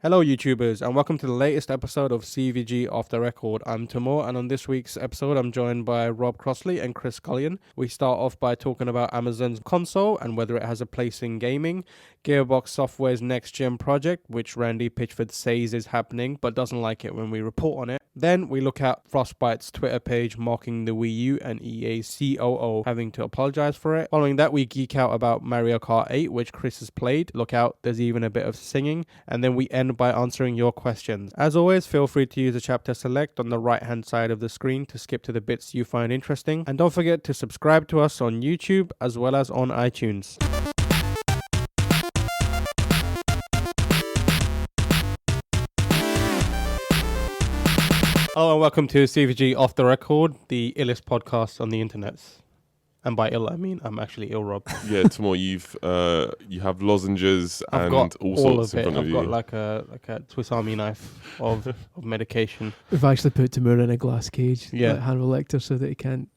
Hello YouTubers and welcome to the latest episode of CVG Off the Record. I'm Timur and on this week's episode I'm joined by Rob Crossley and Chris Scullion. We start off by talking about Amazon's console and whether it has a place in gaming, Gearbox Software's next gen project, which Randy Pitchford says is happening but doesn't like it when we report on it. Then we look at Frostbite's Twitter page mocking the Wii U and EA's COO having to apologize for it. Following that we geek out about Mario Kart 8, which Chris has played. Look out, there's even a bit of singing. And then we end by answering your questions. As always, feel free to use the chapter select on the right hand side of the screen to skip to the bits you find interesting. And don't forget to subscribe to us on YouTube as well as on iTunes. Hello and welcome to CVG Off the Record, the illest podcast on the internet. And by ill, I mean I'm actually ill, Rob. Yeah, tomorrow you have lozenges I've and got all all sorts of in it. front of I've you. got like a Swiss Army knife of medication. We've actually put Timur in a glass cage, Yeah. like Hannibal Lecter, so that he can't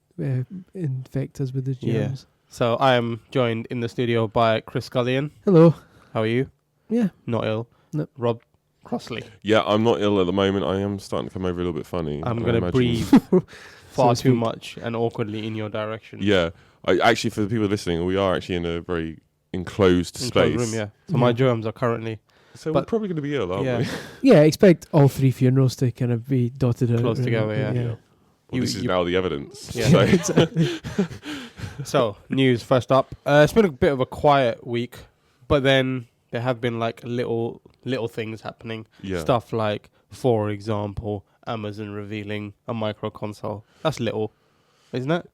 infect us with the Yeah. germs. So I am joined in the studio by Chris Scullion. Hello. How are you? Yeah. Not ill. No. Rob Crossley. Yeah, I'm not ill at the moment. I am starting to come over a little bit funny. I'm I going to imagine. breathe So far to too speak. much and awkwardly in your direction. Yeah, actually, for the people listening, we are actually in a very enclosed Enclosed space. room, yeah. So my germs are currently So we're But- probably going to be ill, aren't yeah, we? Yeah, expect all three funerals to kind of be dotted out. Close together, yeah. Well, this is now the evidence. Yeah. So. Exactly. So, news first up. It's been a bit of a quiet week, but then there have been like little things happening. Yeah. Stuff like, for example, Amazon revealing a micro console. That's little, isn't it?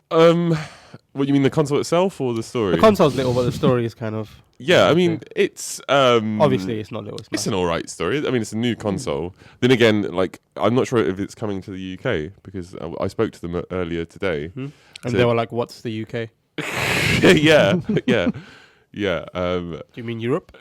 What you mean, the console itself or the story? The console's little, but the story is kind of... Yeah, I mean, it's obviously, it's not little. It's It's massive. an alright story. I mean, it's a new console. Then again, like, I'm not sure if it's coming to the UK because I spoke to them earlier today. And So- they were like, what's the UK? yeah. Do you mean Europe?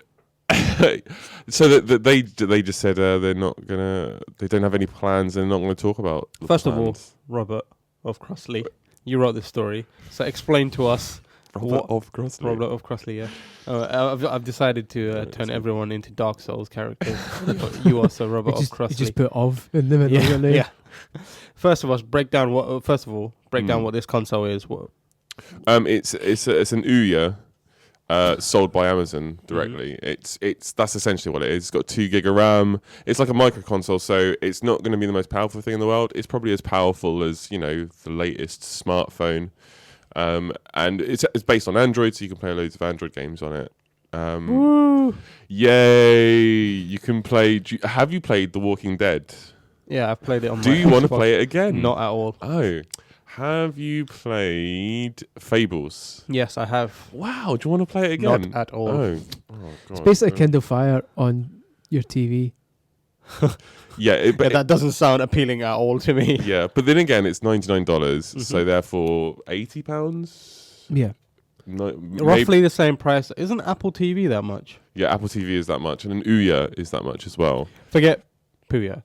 So that they just said they don't have any plans and they're not going to talk about the First of all, plans. Robert of Crossley, you wrote this story. So explain to us... Robert of Crossley. Robert of Crossley, yeah. I've decided to turn everyone into Dark Souls characters. But you also Robert of You Crossley. just put of in the middle of your name. Yeah. First of all, break down what this console is. What? It's an Ouya sold by Amazon directly. That's essentially what it is. It's got 2 gig of RAM. It's like a micro console, so it's not going to be the most powerful thing in the world. It's probably as powerful as the latest smartphone. And it's based on Android, so you can play loads of Android games on it. Woo! Yay! You can play. Have you played The Walking Dead? Yeah, I've played it on. Do my you want to Xbox. play it again? Not at all. Oh, have you played Fables? Yes, I have. Wow, do you want to play it again? Not at all. Oh, God. It's basically Kindle Fire on your TV. Yeah, but that doesn't sound appealing at all to me. yeah, but then again, it's $99, so Mhm. therefore £80. Yeah. No, Roughly the same price. Isn't Apple TV that much? Yeah, Apple TV is that much, and an Ouya is that much as well. Forget Puya.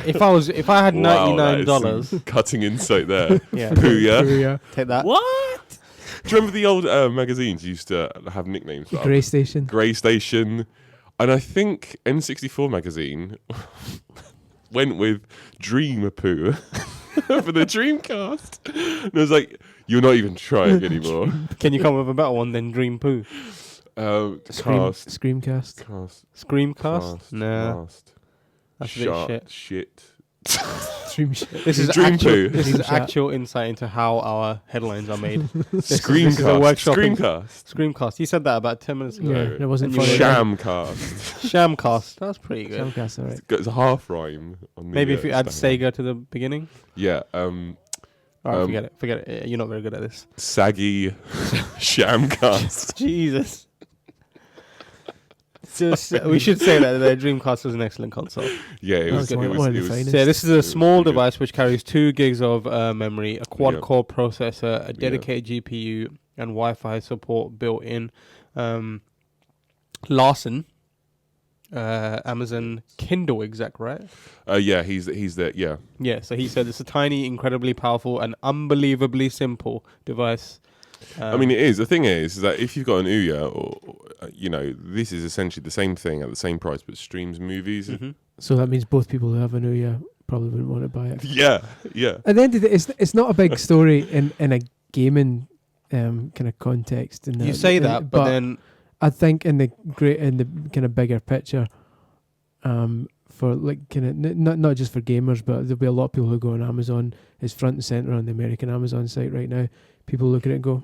If I had Wow, that is $99, some cutting insight there. yeah, Ouya. take that. What? Do you remember the old magazines used to have nicknames? for? Grey Station. Grey Station, and I think N64 magazine went with Dream Poo for the Dreamcast. And I was like, you're not even trying anymore. Can you come up with a better one than Dream Poo? Cast. Screamcast. Cast. Screamcast? Cast. Nah, Cast. that's a bit shit. Shit. Stream shit. This is Dream Poo. This Dream is chat. actual insight into how our headlines are made. This is a Screamcast. workshop in- Screamcast. Screamcast. You said that about 10 minutes ago. Yeah, it wasn't And you funny. were- Shamcast. Shamcast. That's pretty good. Screamcast, alright. It's a half rhyme. On the, Maybe if you add stand. Sega to the beginning. Yeah. Alright, forget it. You're not very good at this. Saggy. Shamcast. Jesus. We should say that the Dreamcast was an excellent console. Yeah, it was. That's one of the finest. So this is a was small pretty good. device which carries 2 gigs of memory, a quad-core processor, a Yeah. dedicated GPU, and Wi-Fi support built in. Larson, Amazon Kindle exec, right? Yeah, he's there. Yeah. Yeah, so he said it's a tiny, incredibly powerful, and unbelievably simple device. I mean, it is. The thing is that if you've got an Ouya, this is essentially the same thing at the same price, but streams movies. Mm-hmm. So that means both people who have an Ouya probably wouldn't want to buy it. Yeah. At the end of the day, it's not a big story in a gaming kind of context. You say that, but then I think in the kind of bigger picture, for like kind of not just for gamers, but there'll be a lot of people who go on Amazon. It's front and center on the American Amazon site right now. People look at it and go,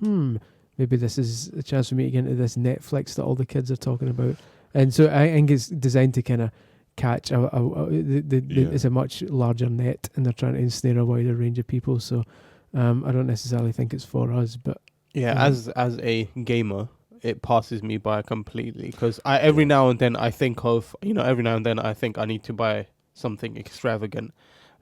maybe this is a chance for me to get into this Netflix that all the kids are talking about. And so I think it's designed to kind of catch it's a much larger net, and they're trying to ensnare a wider range of people. So I don't necessarily think it's for us, but as a gamer, it passes me by completely, because every now and then I think I need to buy something extravagant,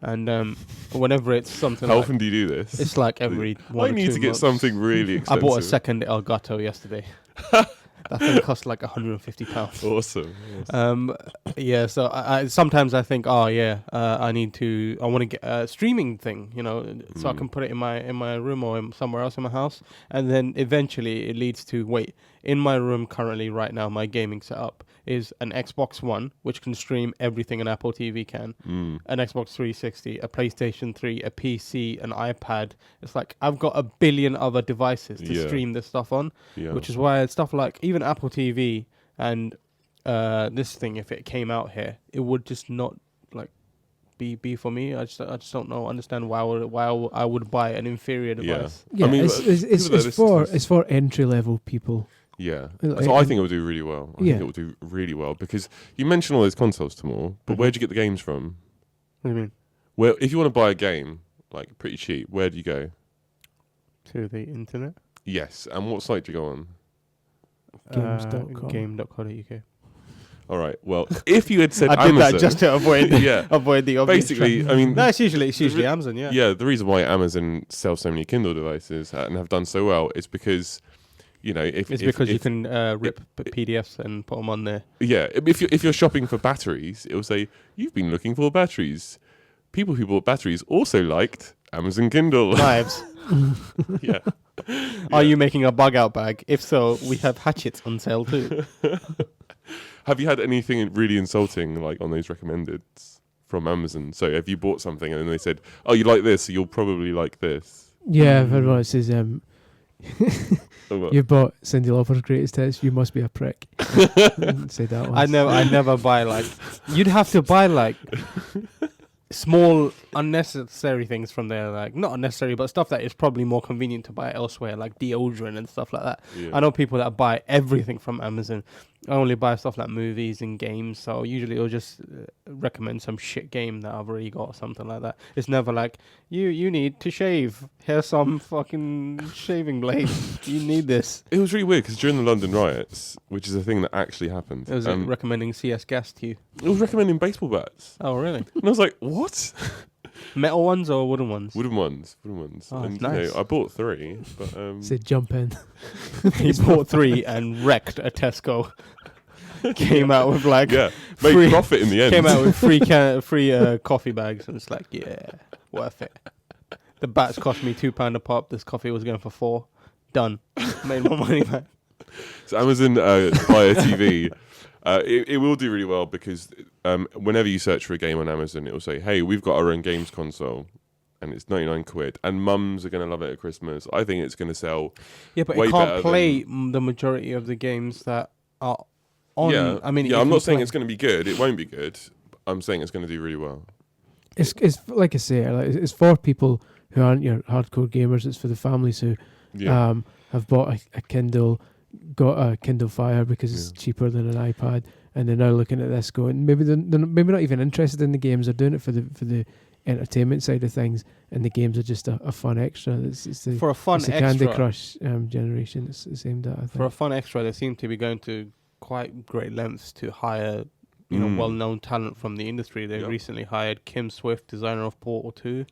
and whenever it's something. How often do you do this? It's like every 1 or 2 I need to get months. something really expensive. I bought a second Elgato yesterday. That thing cost like £150. Awesome. So I sometimes I think, I want to get a streaming thing, so I can put it in my room or somewhere else in my house, and then eventually it leads to in my room currently right now, my gaming setup is an Xbox One, which can stream everything an Apple TV can, an Xbox 360, a PlayStation 3, a PC, an iPad. It's like I've got a billion other devices to stream this stuff on, which is why stuff like even Apple TV and this thing, if it came out here, it would just not be for me. I just don't understand why I would buy an inferior device. Yeah, I mean, it's for entry level people. Yeah, so I think it will do really well. I think it will do really well, because you mentioned all those consoles, Timur, but where'd you get the games from? What do you mean? Well, if you want to buy a game, like pretty cheap, where do you go? To the internet? Yes, and what site do you go on? Games.com. Game.co.uk. All right, well, if you had said I did Amazon... that just to avoid avoid the obvious basically, trap. I mean... No, it's usually Amazon, yeah. Yeah, the reason why Amazon sells so many Kindle devices and have done so well is because... because you can rip PDFs and put them on there. Yeah, if you're shopping for batteries, it will say, you've been looking for batteries. People who bought batteries also liked Amazon Kindle. Knives. Yeah. Are you making a bug out bag? If so, we have hatchets on sale too. Have you had anything really insulting like on those recommended from Amazon? So have you bought something and then they said, oh, you like this, so you'll probably like this? Yeah, I've heard one that says, you bought Cyndi Lauper's Greatest Hits, you must be a prick. Say that one. I never buy you'd have to buy small unnecessary things from there, not unnecessary, but stuff that is probably more convenient to buy elsewhere, like deodorant and stuff like that. Yeah. I know people that buy everything from Amazon. I only buy stuff like movies and games, so usually it'll just recommend some shit game that I've already got or something like that. It's never like, you need to shave. Here's some fucking shaving blade. You need this. It was really weird because during the London riots, which is a thing that actually happened, It was recommending CS gas to you. it was recommending baseball bats. Oh, really? And I was like, what? Metal ones or wooden ones? Wooden ones. Oh, And nice. I bought 3, but Said jump in. He bought 3 and wrecked a Tesco. Came out with made free- profit in the end. Came out with free coffee bags, and it's like, worth it. The bats cost me £2 a pop. This coffee was going for 4. Done. Made more money back. So Amazon Fire TV, it will do really well because whenever you search for a game on Amazon, it will say, hey, we've got our own games console. And it's 99 quid. And mums are going to love it at Christmas. I think it's going to sell. Yeah, but way it can't better play the majority of the games that are on. Yeah, I mean, yeah. I'm not saying it's going to be good. It won't be good. I'm saying it's going to do really well. It's like I say, it's for people who aren't your hardcore gamers. It's for the families who have bought a Kindle, got a Kindle Fire because it's cheaper than an iPad, and they're now looking at this going, maybe they're maybe not even interested in the games. They're doing it for the entertainment side of things, and the games are just a fun extra. For a fun extra, Candy Crush generation. It's aimed at. I think. For a fun extra, they seem to be going to quite great lengths to hire well-known talent from the industry. They recently hired Kim Swift, designer of Portal,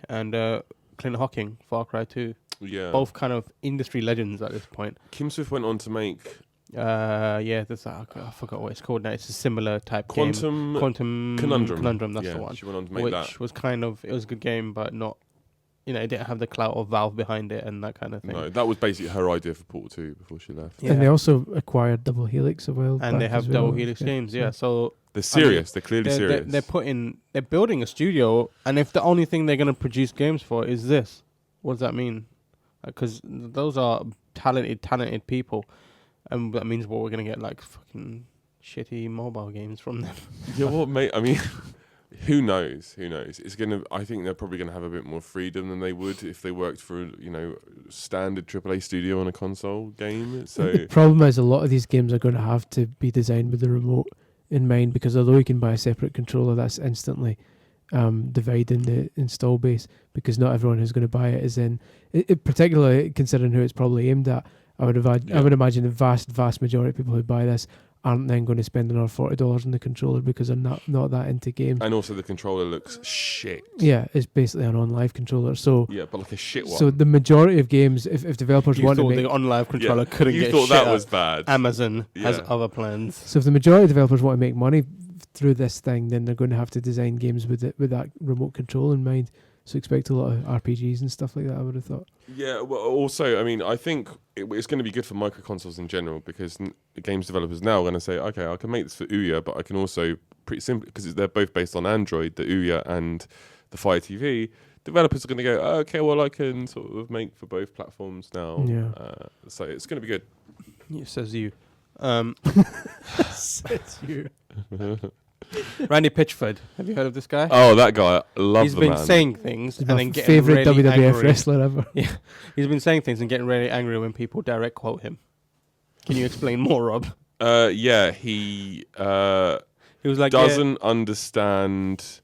and Clint Hocking, Far Cry 2. Yeah, both kind of industry legends at this point. Kim Swift went on to make there's I forgot what it's called now. It's a similar type Quantum game. Quantum Conundrum. That's the one. She went on to make which that. was it was a good game, but not you know, it didn't have the clout of Valve behind it and that kind of thing. No, that was basically her idea for Portal 2 before she left. Yeah. And they also acquired Double Helix a while And they back have as well. Double Helix Games, yeah. So They're serious. They're clearly serious. they're building a studio, and if the only thing they're going to produce games for is this, what does that mean? Because those are talented people, and that means we're going to get like fucking shitty mobile games from them. Yeah, well, mate, I mean, who knows? Who knows? It's gonna. I think they're probably gonna have a bit more freedom than they would if they worked for standard AAA studio on a console game. So the problem is a lot of these games are going to have to be designed with the remote in mind, because although you can buy a separate controller, that's instantly dividing the install base, because not everyone who's going to buy it is in. Particularly considering who it's probably aimed at, I would imagine the vast majority of people who buy this aren't then going to spend another $40 on the controller because they're not that into games. And also the controller looks shit. Yeah, it's basically an on-live controller. So yeah, but like a shit one. So the majority of games, if developers want to make... the on-live controller couldn't get shit. You thought that was bad. Amazon has other plans. So if the majority of developers want to make money through this thing, then they're going to have to design games with that remote control in mind. So expect a lot of RPGs and stuff like that, I would have thought. Yeah, well, also, I mean, I think it's going to be good for microconsoles in general, because games developers now are going to say, okay, I can make this for Ouya, but I can also, pretty simply, because they're both based on Android, the Ouya and the Fire TV, developers are going to go, oh, okay, well, I can sort of make for both platforms now. Yeah. So it's going to be good. It says you. Says you. Randy Pitchford. Have you heard of this guy? Oh, that guy. Love He's the been man. saying things He's and my then getting favourite really WWF angry. wrestler ever. Yeah, he's been saying things and getting really angry when people direct quote him. Can you explain more, Rob? Yeah, he was like, doesn't understand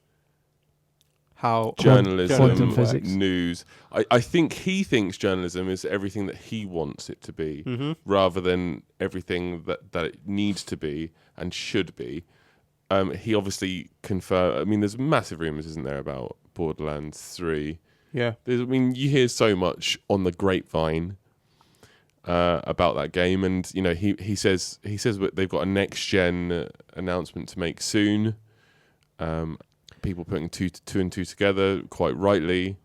how journalism, quantum physics. news. I think he thinks journalism is everything that he wants it to be, Mm-hmm. rather than everything that it needs to be and should be. He obviously I mean, there's massive rumours, isn't there, about Borderlands 3? Yeah. I mean, you hear so much on the grapevine about that game, and you know, he says that they've got a next gen announcement to make soon. People putting two and two together quite rightly,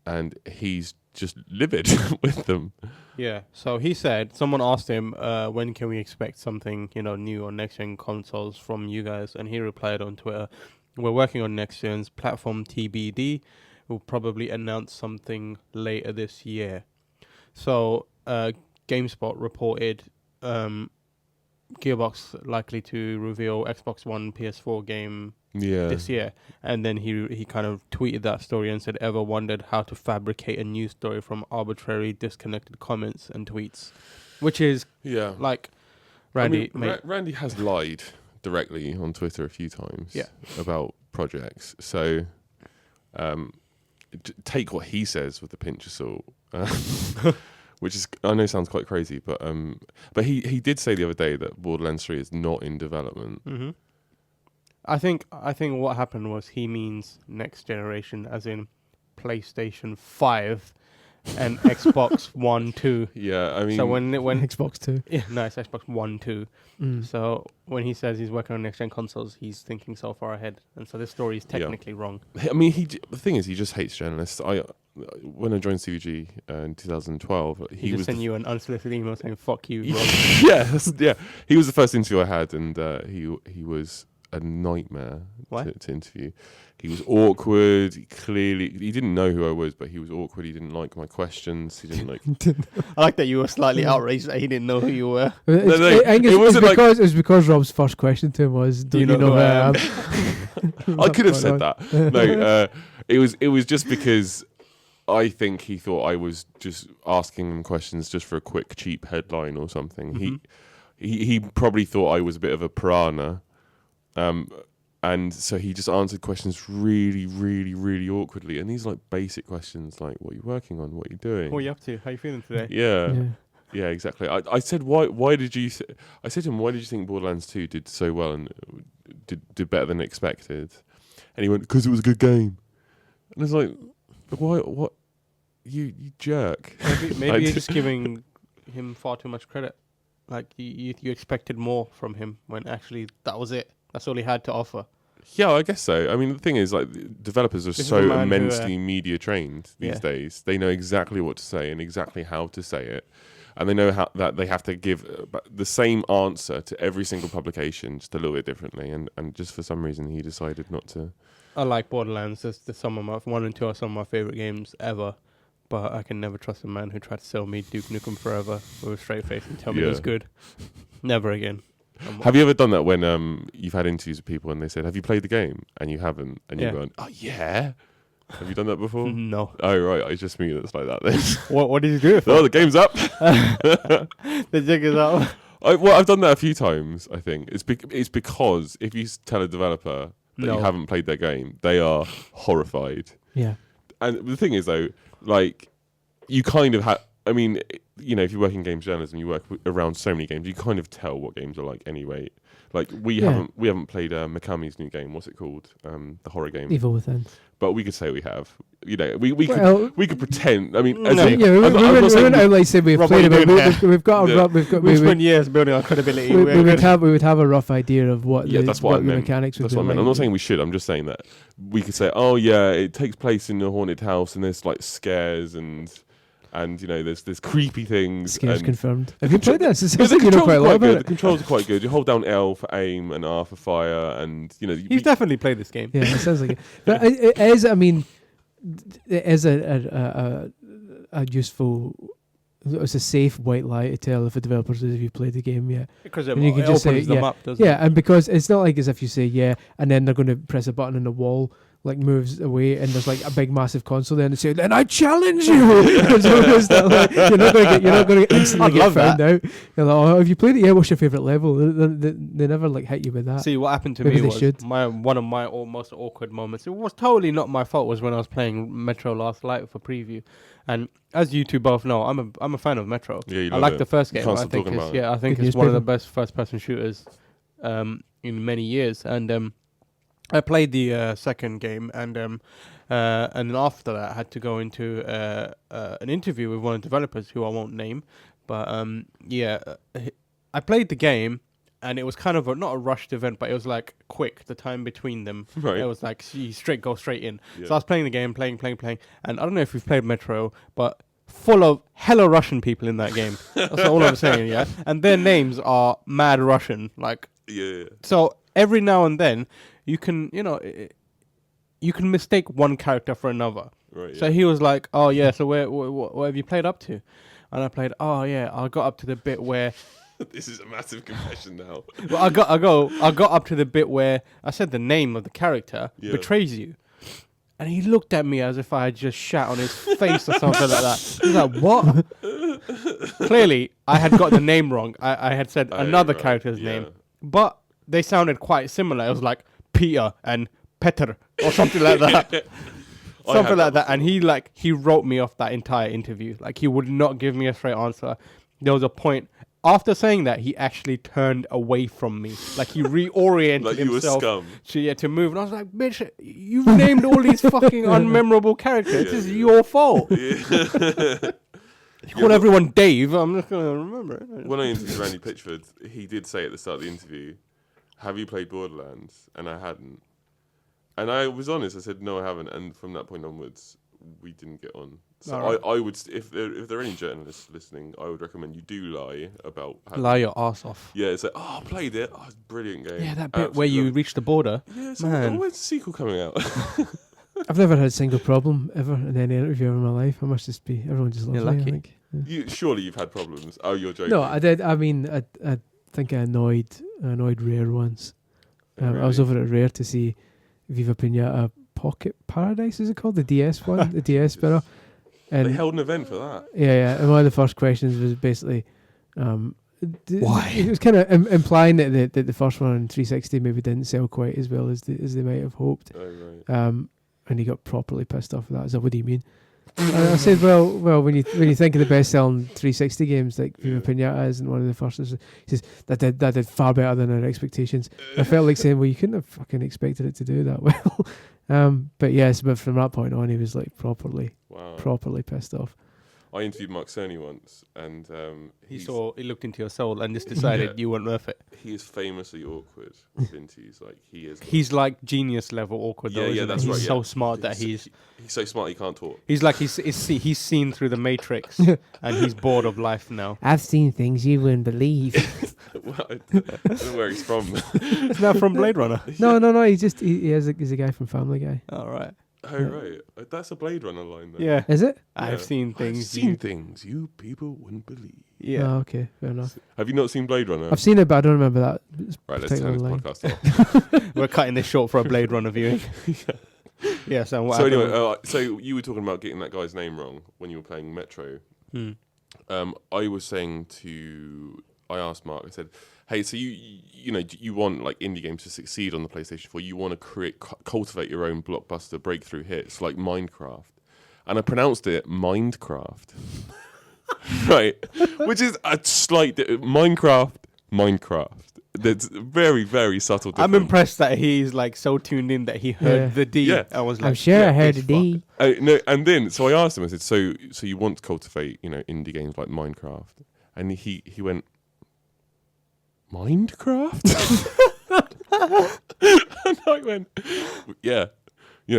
and he's just livid with them. Yeah. So he said, someone asked him, when can we expect something, new on next gen consoles from you guys? And he replied on Twitter, we're working on next gen's platform TBD. We'll probably announce something later this year. So GameSpot reported Gearbox likely to reveal Xbox One PS4 game this year. And then he kind of tweeted that story and said, ever wondered how to fabricate a news story from arbitrary disconnected comments and tweets? Which is like Randy. I mean, Randy has lied directly on Twitter a few times about projects. So take what he says with a pinch of salt. Which is, I know, sounds quite crazy, but he did say the other day that Borderlands 3 is not in development. Mm-hmm. I think what happened was he means next generation, as in PlayStation 5 and Xbox One 2. Yeah, I mean, so when Xbox 2. Yeah, no, it's Xbox One 2. So when he says he's working on next gen consoles, he's thinking so far ahead, and so this story is technically wrong. I mean, the thing is, he just hates journalists. When I joined CVG in 2012, he just sent you an unsolicited email saying "fuck you." Rob. yeah. He was the first interview I had, and he was a nightmare to interview. He was awkward. He didn't know who I was, but he was awkward. He didn't like my questions. He didn't like. I like that you were slightly outraged that he didn't know who you were. It was because Rob's first question to him was, "Do you know who I am?" I could have said that. No, it was just because I think he thought I was just asking him questions just for a quick, cheap headline or something. Mm-hmm. He probably thought I was a bit of a piranha. And so he just answered questions really, really, really awkwardly. And these like basic questions like, what are you working on? What are you doing? What are you up to? How are you feeling today? Yeah, exactly. I said, why did you... I said to him, why did you think Borderlands 2 did so well and did better than expected? And he went, because it was a good game. And I was like, why? What? You jerk. Maybe you're just giving him far too much credit. Like you expected more from him when actually that was it. That's all he had to offer. Yeah, I guess so. I mean, the thing is, like, developers are This is so a man who, immensely media trained these days. They know exactly what to say and exactly how to say it, and they know how that they have to give the same answer to every single publication, just a little bit differently. And just for some reason, he decided not to. I like Borderlands. It's some of my 1 and 2 are some of my favorite games ever. But I can never trust a man who tried to sell me Duke Nukem Forever with a straight face and tell me it was good. Never again. Have you ever done that when you've had interviews with people and they said, "Have you played the game?" and you haven't, and you're going, "Oh yeah." Have you done that before? No. Oh right, I just mean it's like that then. What did you do? Oh, the game's up. The jig is up. I've done that a few times. I think it's because if you tell a developer that you haven't played their game, they are horrified. Yeah. And the thing is, though, like, you kind of have. I mean, you know, if you work in games journalism, you work around so many games. You kind of tell what games are like anyway. Like we haven't played Mikami's new game. What's it called? The horror game. Evil Within. But we could say we have. You know, we could pretend. I mean, we wouldn't outright say we've played it, but we've got a we've spent years building our credibility. We would have a rough idea of what the mechanics would that's be what I meant. like. I'm not saying we should. I'm just saying that we could say, oh yeah, it takes place in a haunted house and there's like scares and you know there's creepy things. Scares confirmed. Have you played this? The controls are quite good. You hold down L for aim and R for fire, and you know he's definitely played this game. Yeah, it sounds like it. But it is. I mean, it is a useful. It's a safe white lie to tell if a developer says if you played the game yet. Because it opens them up, doesn't it? Yeah, and because it's not like as if you say yeah, and then they're going to press a button and the wall like moves away, and there's like a big massive console there, and they say, "Then I challenge you." You're not going to instantly get found out. You're like, "Oh, have you played it? Yeah, what's your favorite level?" They never like hit you with that. See, what happened to Maybe me they was one of my most awkward moments. It was totally not my fault. Was when I was playing Metro Last Light for preview, and as you two both know, I'm a fan of Metro. Yeah, I like the first game. I think it's one of the best first-person shooters in many years, and I played the second game, and then after that, I had to go into an interview with one of the developers who I won't name. But I played the game, and it was kind of not a rushed event, but it was like quick. The time between them, right. It was like go straight in. Yeah. So I was playing the game, playing, and I don't know if you've played Metro, but full of hella Russian people in that game. That's all I'm saying, yeah. And their names are mad Russian, like. Yeah. So every now and then, you can mistake one character for another. Right. Yeah. So he was like, "Oh yeah, so what have you played up to?" And I played, "Oh yeah, I got up to the bit where." This is a massive confession now. Well, I got up to the bit where I said the name of the character betrays you, and he looked at me as if I had just shat on his face or something like that. He was like, "What?" Clearly, I had got the name wrong. I had said another character's name, but they sounded quite similar. It was like Peter and Petr or something like that. Something like that. And he wrote me off that entire interview. Like, he would not give me a straight answer. There was a point after saying that he actually turned away from me. Like, he reoriented like himself you were scum. to move. And I was like, bitch, you've named all these fucking unmemorable characters. This is your fault. Yeah. You call everyone Dave. I'm not going to remember it. When I interviewed Randy Pitchford, he did say at the start of the interview, "Have you played Borderlands?" And I hadn't. And I was honest. I said, "No, I haven't." And from that point onwards, we didn't get on. So right. I would, if there are any journalists listening, I would recommend you do lie about. Lie your ass off. Yeah, it's like, "Oh, I played it. Oh, it's a brilliant game." Yeah, that bit where you reach the border. Yeah, so man. When's the sequel coming out? I've never had a single problem ever in any interview ever in my life. I must just be. Everyone just loves me. I think. Yeah. Surely you've had problems. Oh, you're joking. No, I did. I mean, I think I annoyed Rare once. Really? I was over at Rare to see Viva Pinata Pocket Paradise, is it called? The DS one? The DS spinner. And they held an event for that. Yeah. And one of the first questions was basically, why? It was kind of implying that the first one on 360 maybe didn't sell quite as well as they might have hoped. Oh, right. And he got properly pissed off with that. So what do you mean? And I said, well, when you think of the best-selling 360 games like Viva Pinata isn't one of the first, he says that did far better than our expectations. I felt like saying, well, you couldn't have fucking expected it to do that well. But yes, but from that point on, he was like properly pissed off. I interviewed Mark Cerny once, and He looked into your soul and just decided you weren't worth it. he is famously awkward with interviews. Like he is. He's like genius level awkward though. Yeah, isn't that's he? right. He's Yeah. so smart that he's so smart he can't talk. he's like he's seen through the Matrix and he's bored of life now. I've seen things you wouldn't believe. Well, I don't know where he's from. It's not from Blade Runner. No. He's a guy from Family Guy. All right. Oh right, that's a Blade Runner line. Then. Yeah. Is it? I've Yeah. seen things. I've seen things you people wouldn't believe. Yeah. Oh, okay, fair enough. Have you not seen Blade Runner? I've seen it, but I don't remember that. Right, let's turn this particular line. podcast off. We're cutting this short for a Blade Runner viewing. Yeah. So what So happened? anyway, so you were talking about getting that guy's name wrong when you were playing Metro. I asked Mark. I said, "Hey, so you want like indie games to succeed on the PlayStation 4? You want to cultivate your own blockbuster breakthrough hits like Minecraft?" And I pronounced it Mindcraft, right? Which is a slight Minecraft. There's very, very subtle difference. I'm impressed that he's like so tuned in that he heard the D. Yeah. I was like, I'm sure I heard this a D. No, and then so I asked him. I said, "So you want to cultivate, indie games like Minecraft?" And he went, "Minecraft?" And I went, "Yeah,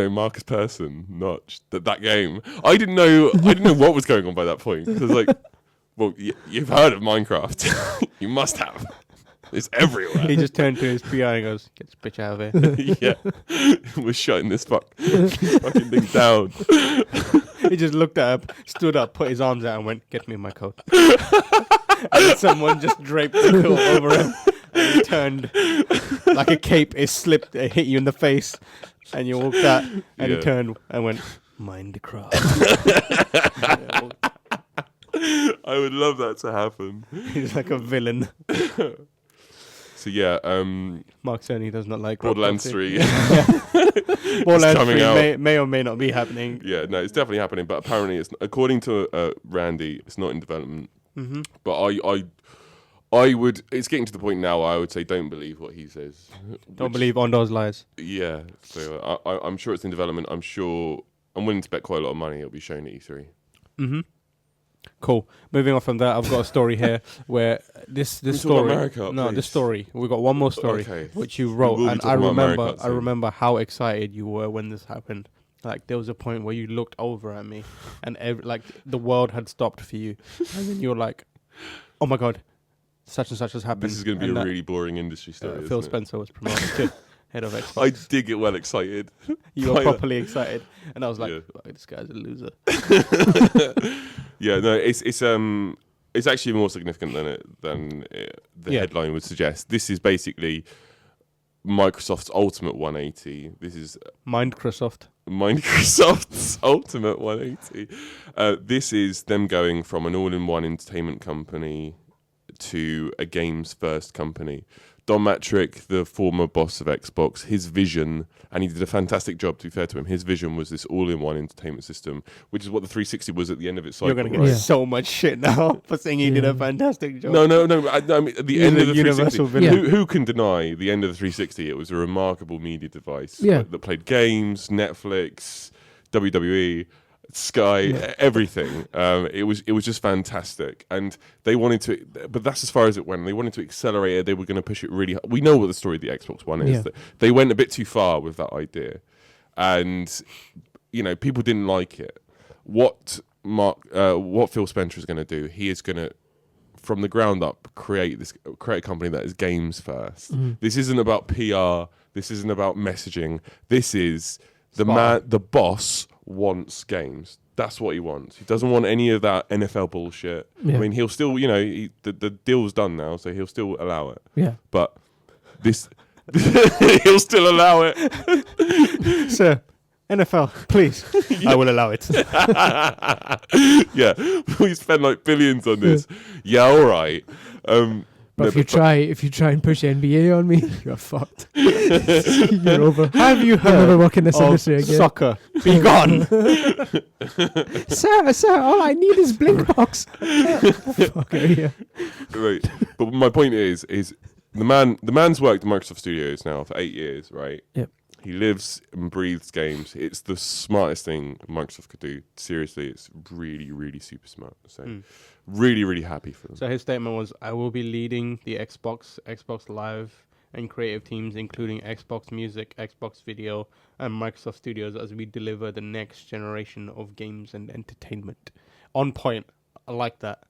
Marcus Persson notched that game." I didn't know what was going on by that point. Because like, well, you've heard of Minecraft, you must have. It's everywhere. He just turned to his PI and goes, "Get this bitch out of here." Yeah, we're shutting this fucking thing down. He just looked at her, stood up, put his arms out, and went, "Get me my coat." And then someone just draped the coat over him, and he turned like a cape. It slipped, it hit you in the face, and you walked out, and he turned and went, "Minecraft." I would love that to happen. He's like a villain. So yeah, Mark Cerny does not like Borderlands Rob 3. Borderlands coming 3 out. may or may not be happening. Yeah, no, it's definitely happening, but apparently it's according to Randy, it's not in development. Mm-hmm. But I would. It's getting to the point now. I would say don't believe what he says. Don't believe Ondo's lies. Yeah, so I'm sure it's in development. I'm willing to bet quite a lot of money it'll be shown at E3. Mm-hmm. Cool. Moving on from that, I've got a story here where this talk story. about Mario Kart, No, please? this story. We've got one more story Okay. which you We wrote, will be and talking about Mario Kart I soon. remember how excited you were when this happened. Like there was a point where you looked over at me, and like the world had stopped for you, and then you're like, "Oh my god, such and such has happened." This is going to be And a that, really boring industry story. Phil isn't it? Spencer was promoted to head of Xbox. I did get well excited. You were properly excited, and I was like, Yeah. "Oh, "This guy's a loser." Yeah, no, it's actually more significant than the headline would suggest. This is basically Microsoft's ultimate 180. This is Microsoft's ultimate 180. This is them going from an all-in-one entertainment company to a games-first company. Don Matrick, the former boss of Xbox, his vision, and he did a fantastic job, to be fair to him, his vision was this all-in-one entertainment system, which is what the 360 was at the end of its cycle. You're gonna get right? so much shit now for saying he did a fantastic job. No. I mean, at the end of the 360, universal villain. who can deny the end of the 360? It was a remarkable media device Yeah. that played games, Netflix, WWE, Sky, everything. It was just fantastic, and they wanted to. But that's as far as it went. They wanted to accelerate it. They were going to push it really hard. We know what the story of the Xbox One is. Yeah. They went a bit too far with that idea, and people didn't like it. What Phil Spencer is going to do? He is going to, from the ground up, create a company that is games first. Mm-hmm. This isn't about PR. This isn't about messaging. This is Smart. the boss wants games. That's what he wants. He doesn't want any of that NFL bullshit. Yeah. I mean, he'll still, the deal's done now, so he'll still allow it. Yeah. But this, he'll still allow it. Sir, NFL, please. I will allow it. Yeah, we spend like billions on this. Yeah, all right. But if you try and push NBA on me, you're fucked. You're over. Have you You'll never heard work in this of industry again. soccer? Be gone. Sir, all I need is Blinkbox. Fuck out of here. Right. But my point is the man's worked at Microsoft Studios now for 8 years, right? Yep. He lives and breathes games. It's the smartest thing Microsoft could do. Seriously, it's really, really super smart. So, really, really happy for them. So his statement was, "I will be leading the Xbox Live, and creative teams, including Xbox Music, Xbox Video, and Microsoft Studios, as we deliver the next generation of games and entertainment." On point. I like that.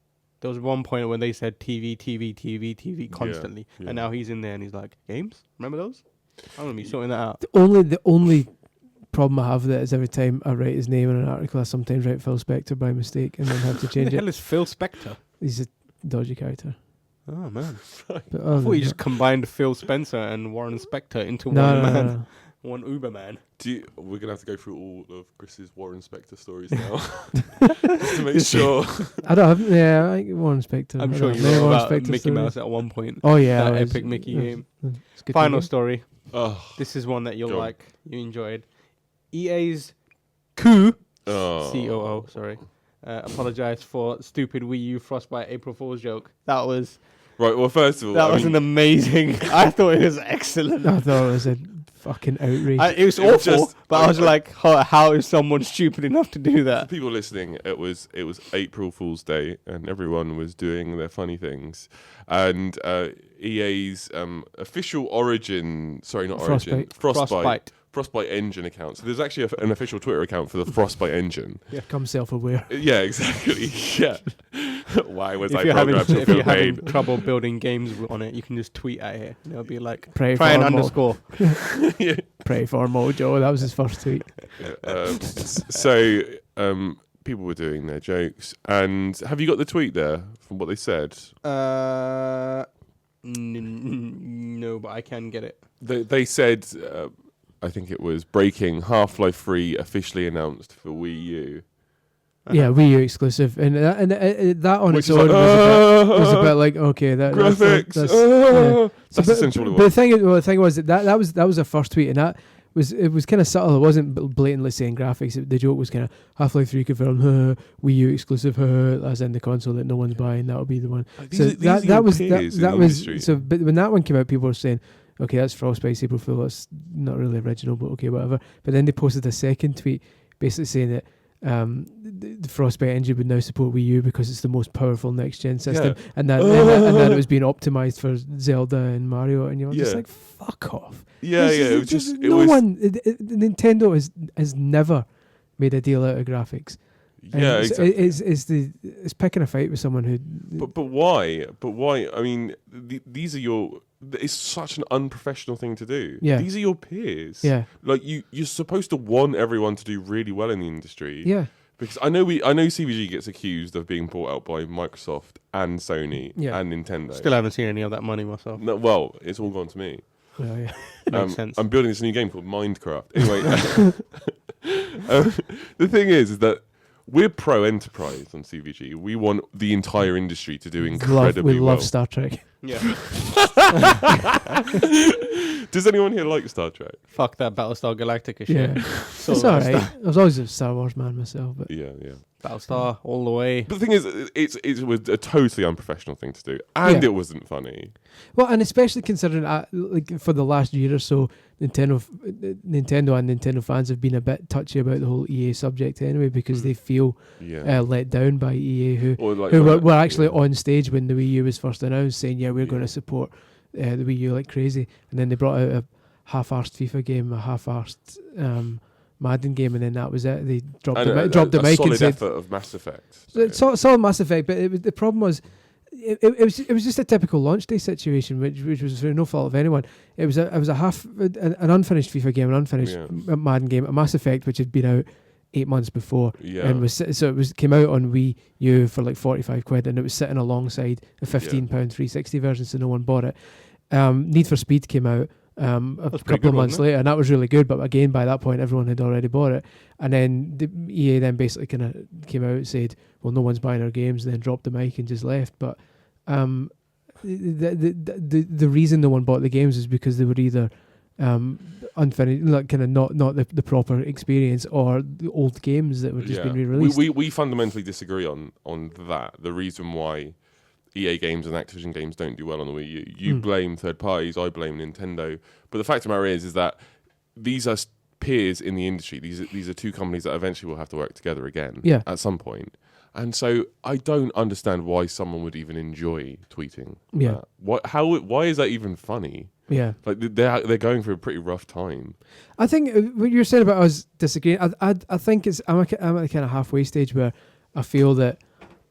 There was one point when they said TV constantly, and now he's in there and he's like, "Games? Remember those?" I'm gonna be sorting that out. The only problem I have with it is every time I write his name in an article, I sometimes write Phil Spector by mistake and then have to Who change the it. hell is Phil Spector? He's a dodgy character. Oh man, But I other thought you than just that- combined Phil Spencer and Warren Spector into no, one no, man, no. one Uber man. We're gonna have to go through all of Chris's Warren Spector stories now, just to make sure. I don't have. Yeah, I think Warren Spector. I'm I sure don't you know, wrote Warren about Spector Mickey stories. Mouse at one point. Oh yeah, That it was- epic Mickey game. it's good Final to story. Oh, This is one that you'll Go on. like. You enjoyed. EA's Coo, oh. COO, sorry, apologized for stupid Wii U Frostbite April Fool's joke. That was Right. Well, first of all, that was an amazing. I thought it was excellent. I thought it was a fucking outrage. It was It was awful, just- but I was like, how is someone stupid enough to do For that? people listening, it was April Fool's Day, and everyone was doing their funny things. And EA's official origin, sorry, not origin, Frostbite engine account. So there's actually an official Twitter account for the Frostbite engine. Become self-aware. Yeah, exactly. Yeah. Why was I If you're having programmed to if you're feel having pain? trouble building games on it, you can just tweet at it, and it'll be like Pray try and for underscore. Pray for Mojo. That was his first tweet. So people were doing their jokes. And have you got the tweet there from what they said? No, but I can get it. They said, I think it was breaking Half-Life 3 officially announced for Wii U. Yeah, Wii U exclusive, and that on Which its is own like, was a bit like okay, graphics. that's That's essentially but what. the thing was that was the first tweet, and it was kind of subtle. It wasn't blatantly saying graphics. The joke was kind of Half-Life 3 confirmed, Wii U exclusive, as in the console that no one's buying. That'll be the one. These are your peers in the industry. so. But when that one came out, people were saying, okay, that's Frostbite April Fool. That's not really original, but okay, whatever. But then they posted a second tweet, basically saying that the Frostbite engine would now support Wii U because it's the most powerful next gen system, and that it was being optimized for Zelda and Mario, and you're just like, fuck off. It was just Nintendo has never made a deal out of graphics. Yeah, exactly. It's picking a fight with someone who. But why? I mean, these are it's such an unprofessional thing to do. Yeah. These are your peers. Yeah. Like you're supposed to want everyone to do really well in the industry. Yeah. Because I know CVG gets accused of being bought out by Microsoft and Sony and Nintendo. Still haven't seen any of that money myself. No, well, it's all gone to me. Well, yeah. Makes sense. I'm building this new game called Minecraft. Anyway, the thing is that we're pro-enterprise on CVG. We want the entire industry to do incredibly we well. love Star Trek. Yeah. Does anyone here like Star Trek? Fuck that Battlestar Galactica shit. Yeah. So It's alright. I was always a Star Wars man myself, but Yeah. Battlestar all the way. But the thing is, it was a totally unprofessional thing to do, and it wasn't funny. well, and especially considering like for the last year or so, Nintendo and Nintendo fans have been a bit touchy about the whole EA subject anyway, because they feel Yeah. let down by EA, who Or were actually on stage when the Wii U was first announced, saying, "Yeah, we're going to support the Wii U like crazy," and then they brought out a half-arsed FIFA game, a half-arsed Madden game, and then that was it. They dropped the mic solid and said, effort of Mass Effect. solid Mass Effect, but the problem was it was just a typical launch day situation, which was through no fault of anyone. It was an unfinished FIFA game, an unfinished Madden game, a Mass Effect which had been out 8 months before, and came out on Wii U for like £45, and it was sitting alongside a £15 360 version, so no one bought it. Need for Speed came out a couple of months later, and that was really good, but again by that point everyone had already bought it, and then the EA then basically kind of came out and said, well, no one's buying our games, and then dropped the mic and just left. But the reason no one bought the games is because they were either unfinished, like kind of not the proper experience, or the old games that were just being re-released. We fundamentally disagree on that. The reason why EA games and Activision games don't do well on the Wii U. You blame third parties, I blame Nintendo. But the fact of the matter is that these are peers in the industry. These are two companies that eventually will have to work together again at some point. And so I don't understand why someone would even enjoy tweeting. Yeah. Why is that even funny? Yeah. Like they're going through a pretty rough time. I think what you're saying about us disagreeing, I think I'm at the kind of halfway stage where I feel that.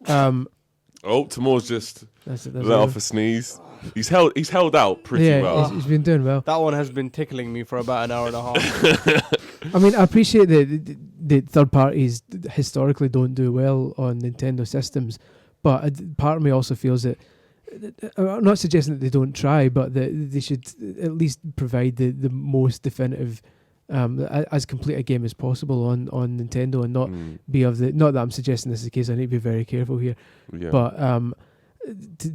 Timur's just that's let off a sneeze. He's held out pretty well. He's been doing well. That one has been tickling me for about an hour and a half. I mean, I appreciate that the third parties historically don't do well on Nintendo systems, but part of me also feels that, I'm not suggesting that they don't try, but that they should at least provide the most definitive, as complete a game as possible on Nintendo, and not be of the. Not that I'm suggesting this is the case. I need to be very careful here, but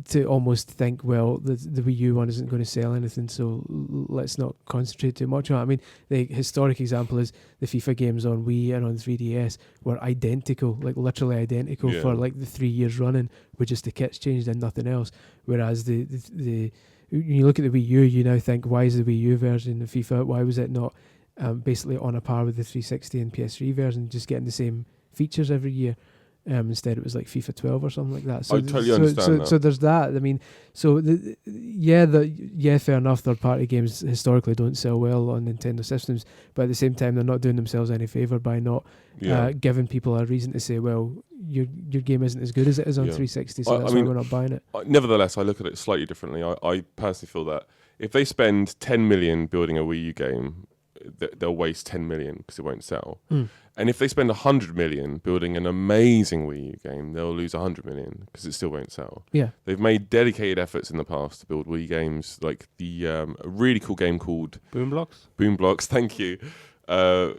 to almost think, well, the Wii U one isn't going to sell anything, so let's not concentrate too much on it. I mean, the historic example is the FIFA games on Wii and on 3DS were identical, like literally identical for like the 3 years running, with just the kits changed and nothing else. Whereas the when you look at the Wii U, you now think, why is the Wii U version of FIFA, why was it not basically on a par with the 360 and PS3 version, just getting the same features every year? Instead, it was like FIFA 12 or something like that. So I totally understand that. So there's that. I mean, so fair enough. Third-party games historically don't sell well on Nintendo systems, but at the same time, they're not doing themselves any favor by not giving people a reason to say, well, your game isn't as good as it is on 360, so that's why we're not buying it. Nevertheless, I look at it slightly differently. I personally feel that if they spend 10 million building a Wii U game, they'll waste 10 million because it won't sell. And if they spend 100 million building an amazing Wii U game, they'll lose 100 million because it still won't sell. Yeah, they've made dedicated efforts in the past to build Wii games, like the a really cool game called Boomblocks. Thank you. That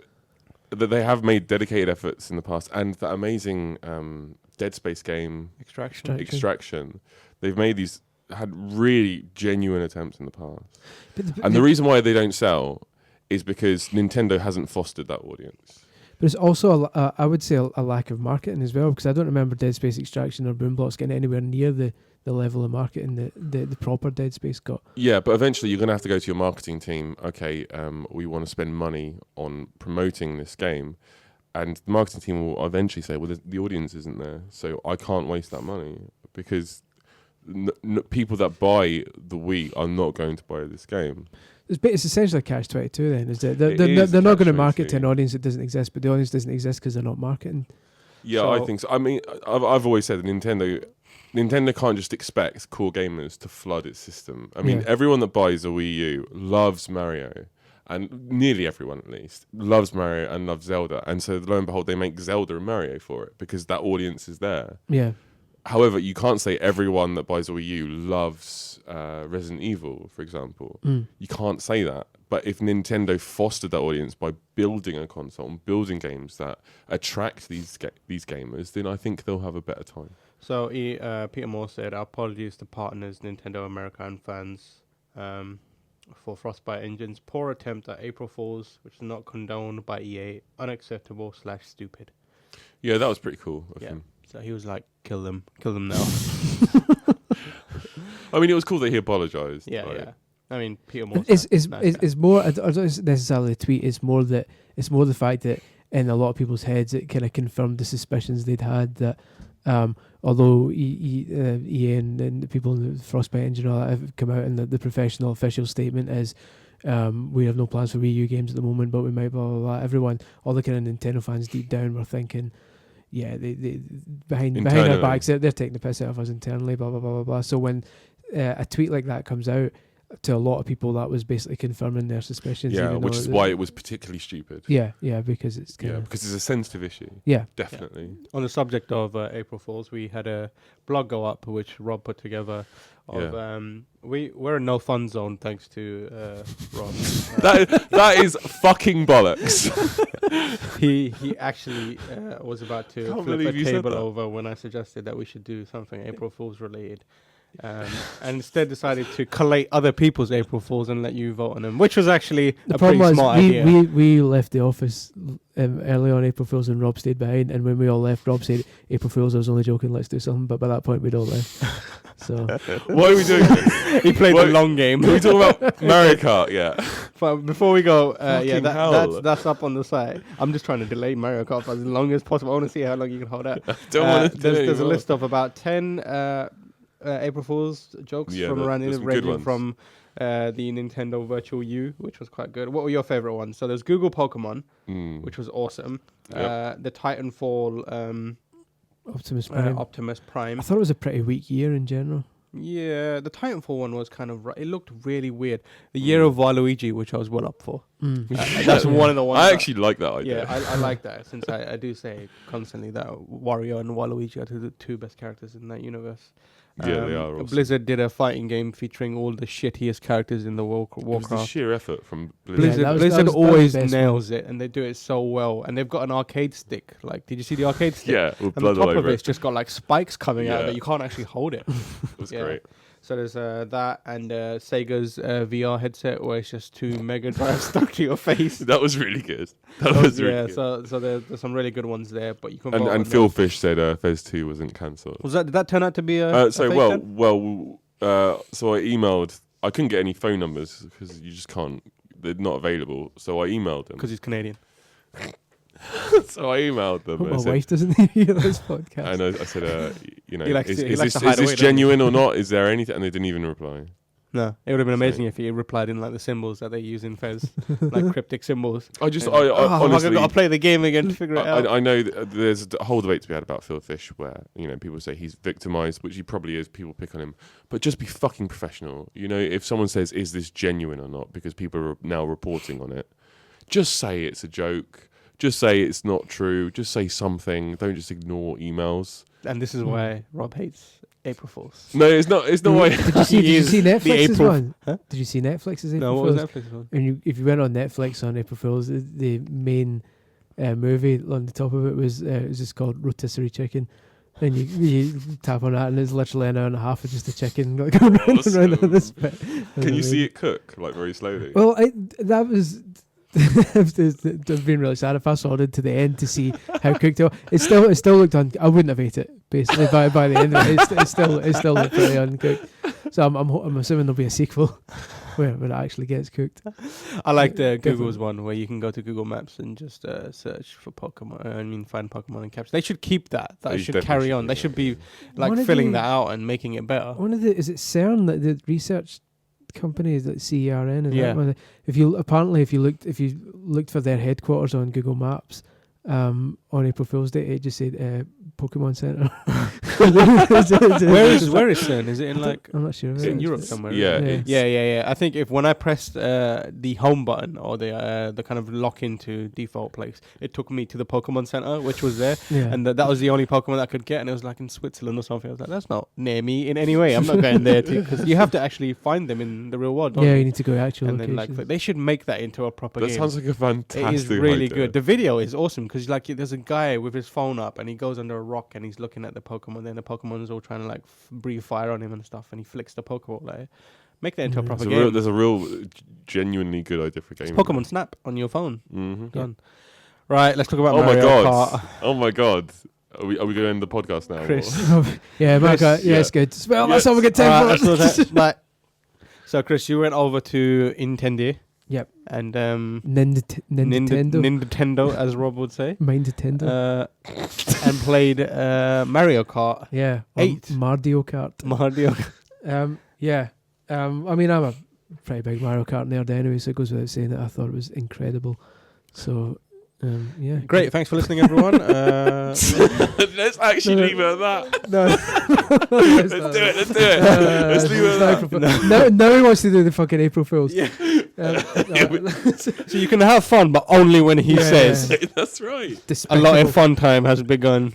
they have made dedicated efforts in the past, and that amazing Dead Space game Extraction. They've made these, had really genuine attempts in the past, and the reason why they don't sell is because Nintendo hasn't fostered that audience. But it's also, I would say, a lack of marketing as well, because I don't remember Dead Space Extraction or Boomblocks getting anywhere near the level of marketing that the proper Dead Space got. Yeah, but eventually you're going to have to go to your marketing team. Okay, we want to spend money on promoting this game. And the marketing team will eventually say, well, the audience isn't there, so I can't waste that money, because people that buy the Wii are not going to buy this game. It's essentially a catch-22 then, is it? They're not going to market to an audience that doesn't exist, but the audience doesn't exist because they're not marketing. Yeah, so I think so. I mean, I've always said that Nintendo can't just expect core gamers to flood its system. I mean, everyone that buys a Wii U loves Mario, and nearly everyone at least loves Mario and loves Zelda. And so lo and behold, they make Zelda and Mario for it because that audience is there. Yeah. However, you can't say everyone that buys a Wii U loves Resident Evil, for example. You can't say that. But if Nintendo fostered that audience by building a console and building games that attract these gamers, then I think they'll have a better time. So Peter Moore said, our apologies to partners, Nintendo America and fans for Frostbite Engine's poor attempt at April Fools, which is not condoned by EA, unacceptable / stupid. Yeah, that was pretty cool of him. So he was like, kill them now. I mean, it was cool that he apologized. Yeah. I mean, Peter Moore. It's more. I don't necessarily a tweet. It's more the fact that in a lot of people's heads, it kind of confirmed the suspicions they'd had that although EA and the people in the Frostbite Engine and all that have come out, and the professional official statement is, we have no plans for Wii U games at the moment, but we might blah blah blah. Everyone, all the kind of Nintendo fans deep down were thinking, yeah, they behind our backs, they're taking the piss out of us internally, blah blah blah blah blah. So when a tweet like that comes out, to a lot of people, that was basically confirming their suspicions. Yeah, which is why it was particularly stupid. Yeah, because it's because it's a sensitive issue. Yeah, definitely. Yeah. On the subject of April Fools, we had a blog go up which Rob put together. We're in no fun zone thanks to Rob. That is fucking bollocks. He actually was about to flip a table over when I suggested that we should do something April Fools related. And instead decided to collate other people's April Fools and let you vote on them, which was actually a pretty smart idea. We left the office early on April Fools and Rob stayed behind, and when we all left, Rob said, April Fools, I was only joking, let's do something, but by that point we'd all left. So why are we doing this? He played the long game. Can we talk about Mario Kart? Yeah. But before we go, Fucking hell. that's up on the site. I'm just trying to delay Mario Kart for as long as possible. I want to see how long you can hold out. Don't want to do There's a list of about 10 April Fool's jokes from around there's the some good ranging ones. from the Nintendo Virtual U, which was quite good. What were your favorite ones? So there's Google Pokemon, which was awesome. Yep. The Titanfall Optimus Prime. Prime. I thought it was a pretty weak year in general. Yeah, the Titanfall one was kind of... It looked really weird. The Year of Waluigi, which I was well up for. That's one of the ones... I actually like that idea. Yeah, I like that, since I do say constantly that Wario and Waluigi are the two best characters in that universe. Yeah, they are awesome. Blizzard did a fighting game featuring all the shittiest characters in the It was Warcraft. the sheer effort from Blizzard. Yeah, that was Blizzard the always best nails it, and they do it so well. And they've got an arcade stick. Like, did you see the arcade stick? Yeah, with And blood the all top of over it's it. just got like spikes coming out of Yeah. it. You can't actually hold it. It was Yeah. great. So there's that and Sega's VR headset where it's just two Mega Drives stuck to your face. That was really good. That was really good. So there's some really good ones there, but you can vote on And Phil those. Fish said Fez 2 wasn't cancelled. Did that turn out to be a So fake then? so I emailed. I couldn't get any phone numbers because you just can't. They're not available. So I emailed them. Because he's Canadian. So I emailed them. Hope and I my said, wife doesn't hear this podcast. and I said, you know, He likes is to hide this away, doesn't he? genuine or not? Is there anything? And they didn't even reply. No, it would have been So- amazing if he replied in like the symbols that they use in Fez, like cryptic symbols. I just, And, I honestly, honestly, I've got to play the game again to figure it out. I know there's a whole debate to be had about Phil Fish where, you know, people say he's victimized, which he probably is. People pick on him. But just be fucking professional. You know, if someone says, is this genuine or not? Because people are now reporting on it. Just say it's a joke. Just say it's not true. Just say something. Don't just ignore emails. And this is why Rob hates April Fools. No, it's not. It's not. Did you see, He did you is see the Netflix's April- one? Huh? Did you see Netflix's April No, what was Fools? Netflix one? And if you went on Netflix on April Fools, the main movie on the top of it was just called Rotisserie Chicken. And you tap on that, and it's literally an hour and a half of just a chicken like, going around on this bit. Can you see it cook like very slowly? Well, that was. I've been really sad if I saw it to the end to see how cooked it was. It still looked I wouldn't have ate it basically by the end of it. It still looked pretty uncooked. So I'm assuming there'll be a sequel where it actually gets cooked. I like the Definitely. Google's one where you can go to Google Maps and just search for Pokemon. Find Pokemon and capture. They should keep that. That They should definitely carry should on. do They that. should be like One of filling the- that out and making it better. Is it CERN, that the research company, is that CERN? Is Yeah. that one? If you looked for their headquarters on Google Maps on April Fool's Day, it just said Pokemon Center. Where is CERN? Is it in like? I'm not sure. Is it in Europe somewhere? Yeah, Yeah. it's- Yeah. I think when I pressed the home button or the kind of lock into default place, it took me to the Pokemon Center, which was there, Yeah. and that was the only Pokemon I could get, and it was like in Switzerland or something. I was like, that's not near me in any way. I'm not going there because you have to actually find them in the real world. Don't Yeah, you? you need to go to actual And then locations. they should make that into a proper That game. sounds like a fantastic. It is really idea. good. The video is awesome because like there's a guy with his phone up and he goes under a rock and he's looking at the Pokemon. Then the Pokemon is all trying to like breathe fire on him and stuff, and he flicks the Pokeball. Like, make that into a Mm. proper There's a real, game. there's a real genuinely good idea for It's gaming. Pokemon Snap on your phone. Mm-hmm. Done. Right, let's talk about Oh my Mario god! Kart. Oh my god! Are we going to end the podcast now? Chris. Yeah, Marco, Chris, yeah, it's good. Well, that's all we get time Alright, for. let's do that. Right. So Chris, you went over to Nintendo. Yep. And Nintendo. Nintendo, as Rob would say. Mind Nintendo. And played Mario Kart. Yeah. 8. Mario Kart. Mario. Yeah. I mean, I'm a pretty big Mario Kart nerd anyway, so it goes without saying that I thought it was incredible. So, yeah. Great, thanks for listening, everyone. Let's actually leave it at that. No. Let's do it. Let's do it. Let's leave it at that. Now he wants to do the fucking April Fools. Yeah. No, So you can have fun, but only when he Yeah. says That's right. a lot despicable. of fun time has begun.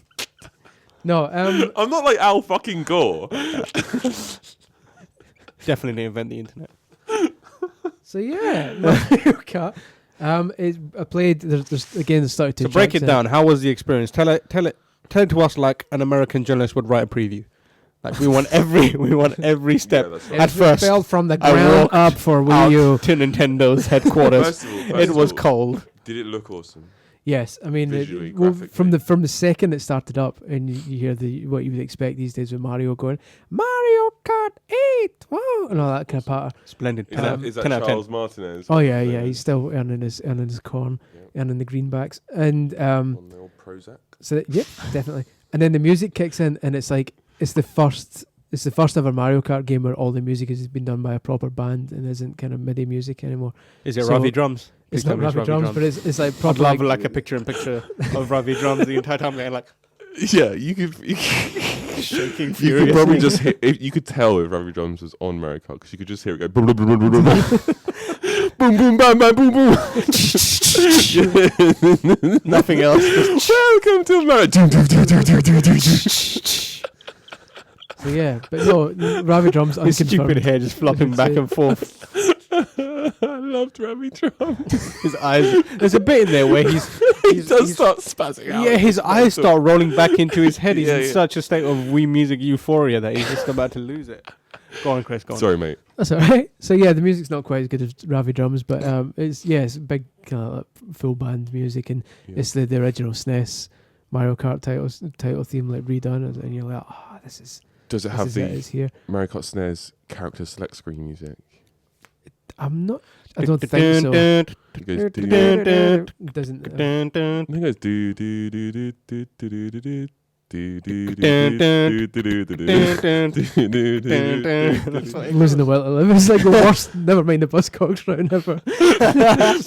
No, I'm not like Al fucking Gore. Definitely invent the internet. so yeah, Mario Kart. I played. There's again the started to So break it down. How was the experience? Tell it to us like an American journalist would write a preview. Like we want every step. Yeah, that's At It first, fell from the I ground walked up for out Wii U. to Nintendo's headquarters. First of It all, was cold. Did it look awesome? Yes, I mean, Visually, from the second it started up, and you hear what you would expect these days with Mario going, Mario Kart 8, wow, and all that kind of patter. Splendid. Is that 10 out of 10. Charles Martinez? Oh yeah, he's still earning his corn, earning the greenbacks, and On the old Prozac. so yeah, definitely. And then the music kicks in, and it's like it's the first ever Mario Kart game where all the music has been done by a proper band and isn't kind of MIDI music anymore. Is it So- Ravi drums? It's Please tell not me Ravi drums, but it's like I'd proper. love like a picture-in-picture of Ravi drums the entire time, going like Yeah, you could shaking you furiously. could probably just hit. You could tell if Ravi Drums was on Mario Kart because you could just hear it go boom, boom, boom, boom, boom, boom, boom, boom, bam, bam, boom, boom. Nothing else. Welcome to Mario. Doom, doom, doom, doom, doom, doom, doom. So yeah, but no, Ravi drums His stupid unconfirmed. hair just flopping back and forth. I loved Ravi Drums. His eyes. There's a bit in there where He does start spazzing out. Yeah, his eyes start rolling back into his head. He's Yeah, in yeah. such a state of Wii Music euphoria that he's just about to lose it. Go on, Chris. Go on. Sorry, mate. That's alright. So yeah, the music's not quite as good as Ravi drums, but it's big kind of like full band music, and it's the original SNES Mario Kart title theme like redone, and you're like, oh, this is. Does it This have is it, it's the here. Mario Kart SNES character select screen music? I'm not. I don't think so. It goes do. It doesn't. I think it goes do do do do do do do do do. Losing the will to live. It's like the worst. Never mind the Buzzcocks round ever.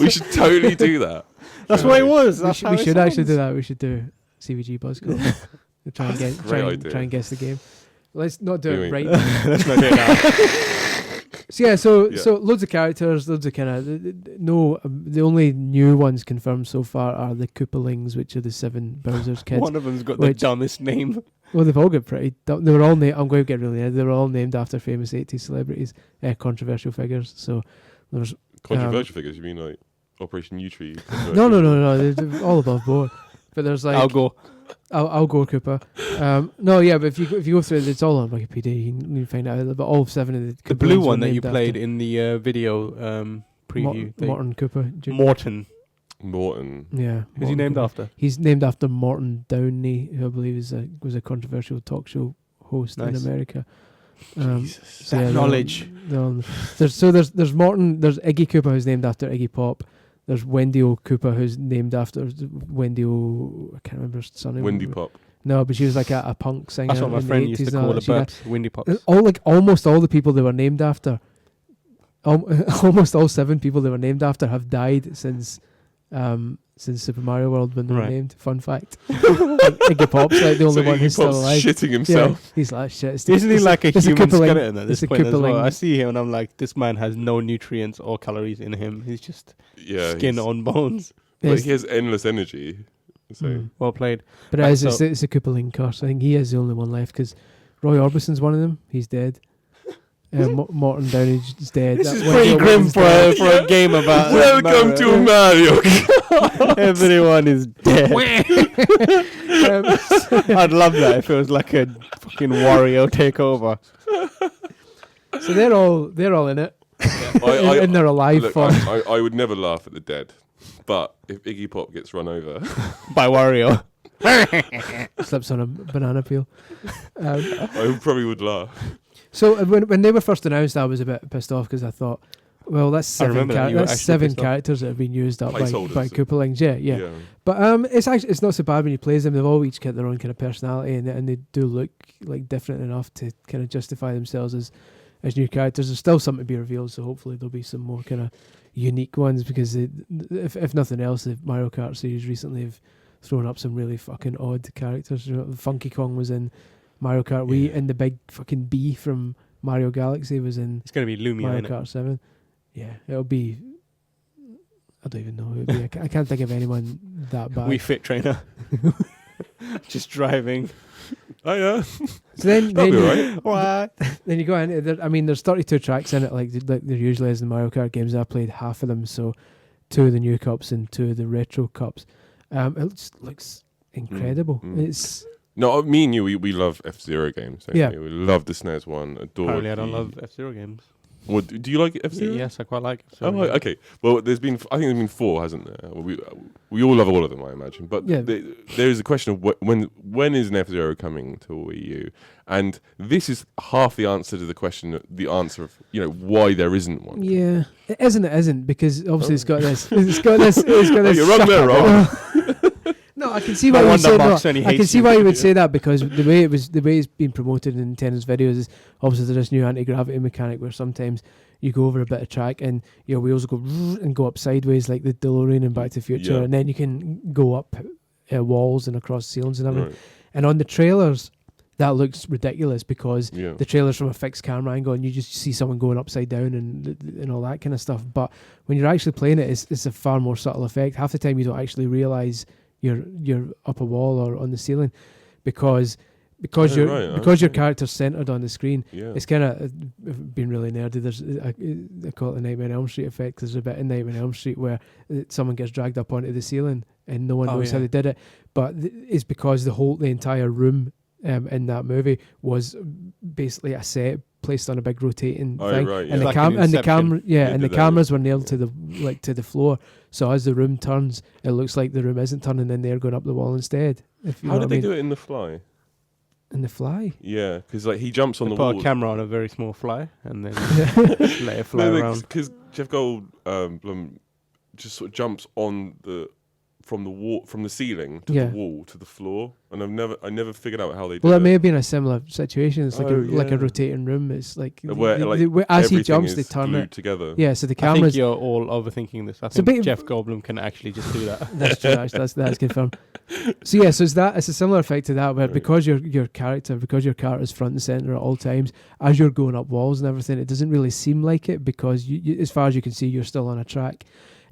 We should totally do that. That's what it was. We That's should, how we it should actually do sounds. that. We should do CVG Buzzcocks. Try and guess. Great idea. Try and guess the game. Let's not do it Anyway. right now. Let's not do it now. So yeah, so Yeah. loads of characters, loads of kind of the only new ones confirmed so far are the Koopalings, which are the 7 Bowser's kids. One of them's got the Which- dumbest name. Well, they've all got pretty. They were all named. I'm going to get really. They were all named after famous 80s celebrities, controversial figures. So there's Controversial figures, you mean like Operation U-Tree? no. They're all above board. But there's like I'll go. I'll go Koopa. No, yeah, but if you go through it, it's all on Wikipedia. You can find out. But all 7 of the The Koopalings blue were one that you named played after in the video preview. thing. Morton Koopa. Jr. Morton. Morton. Yeah. Who's he Morton named Koopa. after? He's named after Morton Downey, who I believe was a controversial talk show host in Nice. America. Jesus. So That yeah, knowledge. There's Morton. There's Iggy Koopa, who's named after Iggy Pop. There's Wendy O Koopa, who's named after Wendy O. I can't remember her surname. Windy Pop. No, but she was like a punk singer. That's what my in the friend used 80s to and all call the that. She had- burps. Windy pops. almost all the people they were named after, almost all 7 people they were named after have died since Super Mario World when they were Right. named. Fun fact. Iggy Pop's like the only So one Iggy who's still Pop's alive. shitting Yeah, himself. he's like shit. Isn't he like a it's human Koopaling. skeleton at this It's a point as well? Koopaling. I see him and I'm like, this man has no nutrients or calories in him. He's just Yeah. skin he's- on bones. But Yes. he has endless energy. So Mm. Well played. But Right, it's so- a Koopaling curse. I think he is the only one left because Roy Orbison's one of them. He's dead. Morton Downey's dead. This That is Wendy pretty grim Wilson's for dead. a game about welcome to Mario. Everyone is dead. Um, I'd love that if it was like a fucking Wario takeover. so they're all in it, and they're alive Look, for. I would never laugh at the dead, but if Iggy Pop gets run over, By Wario. Slips on a banana peel. I probably would laugh. So when they were first announced, I was a bit pissed off because I thought, well, that's I 7 remember that, you were that's actually 7 pissed off. characters that have been used up by Placeholders. Koopalings. Yeah. But it's not so bad when you play them. They've all each got their own kind of personality, and they do look like different enough to kind of justify themselves as new characters. There's still some to be revealed, so hopefully there'll be some more kind of unique ones because if nothing else, the Mario Kart series recently have thrown up some really fucking odd characters. You know, Funky Kong was in Mario Kart Wii, and the big fucking bee from Mario Galaxy was in It's going to be Lumia, Mario innit? Kart 7. Yeah, it'll be. I don't even know who it'll be. I can't think of anyone that bad. We Fit Trainer. Just driving. Oh yeah. So then That'll be you, alright. What? then you go in. There's 32 tracks in it, like there usually is in Mario Kart games. I played half of them, so 2 of the new cups and 2 of the retro cups. It just looks incredible. Mm. It's No, me and you, we love F-Zero games. don't Yeah. we love the SNES one. Adore. Apparently I don't love F-Zero games. What do you like F-Zero? Yes, I quite like it. Oh, right, okay. Well, I think there's been 4, hasn't there? We all love all of them, I imagine. But Yeah. there is a question of when is an F-Zero coming to Wii U? And this is half the answer to the answer of why there isn't one. Yeah, it isn't because obviously it's got this. It's got this. You're wrong there, Rob. No, I can see why you would say that. I can see why you would say that because the way it's been promoted in Nintendo's videos is obviously there's this new anti-gravity mechanic where sometimes you go over a bit of track and your wheels go and go up sideways like the DeLorean in Back to the Future, and then you can go up walls and across ceilings and everything. Right. And on the trailers, that looks ridiculous because the trailer's from a fixed camera angle and you just see someone going upside down and all that kind of stuff. But when you're actually playing it, it's a far more subtle effect. Half the time you don't actually realise you're up a wall or on the ceiling because your character's centered on the screen. It's kind of being really nerdy. There's I call it the Nightmare on Elm Street effect. There's a bit in Nightmare on Elm Street where someone gets dragged up onto the ceiling and no one knows how they did it, but it's because the entire room in that movie was basically a set placed on a big rotating thing, and the cameras were nailed to the floor. So as the room turns, it looks like the room isn't turning, and they're going up the wall instead. How did they do it in The Fly? In The Fly, yeah, because he jumps on the wall. Put a camera on a very small fly and then let it fly around. Because Jeff Goldblum just sort of jumps on from the ceiling to the wall to the floor, and I never figured out how they did it. Well, it may have been a similar situation. It's like a rotating room. It's like where as he jumps, they turn it together. Yeah, so the cameras. I think you're all overthinking this. I think Jeff Goldblum can actually just do that. That's true. Actually, that's confirmed. So yeah, so it's a similar effect to that, where because your character's front and center at all times, as you're going up walls and everything, it doesn't really seem like it because you, as far as you can see, you're still on a track.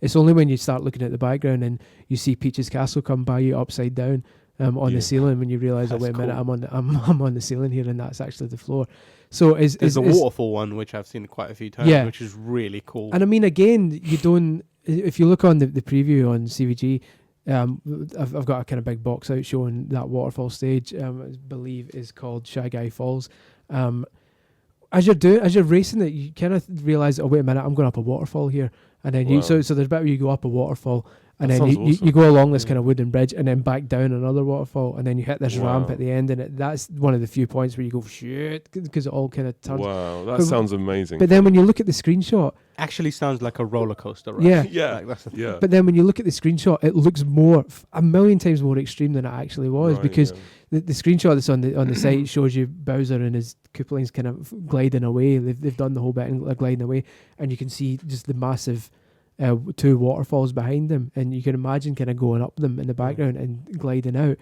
It's only when you start looking at the background and you see Peach's castle come by you upside down on the ceiling when you realise, wait a minute, I'm on the ceiling here, and that's actually the floor. So there's the waterfall one, which I've seen quite a few times, which is really cool. And I mean, again, you don't. If you look on the preview on CVG, I've got a kind of big box out showing that waterfall stage. I believe is called Shy Guy Falls. As you're racing it, you kind of realise, oh wait a minute, I'm going up a waterfall here. And then so there's a bit where you go up a waterfall, and then you go along this kind of wooden bridge, and then back down another waterfall, and then you hit this ramp at the end, and that's one of the few points where you go shit, because it all kind of turns. Wow, that sounds amazing. But then when you look at the screenshot, actually sounds like a roller coaster, right? Yeah. But then when you look at the screenshot, it looks a million times more extreme than it actually was, because the screenshot that's on the site shows you Bowser and his Koopalings kind of gliding away. They've done the whole bit and gliding away, and you can see just the massive 2 waterfalls behind them, and you can imagine kind of going up them in the background and gliding out.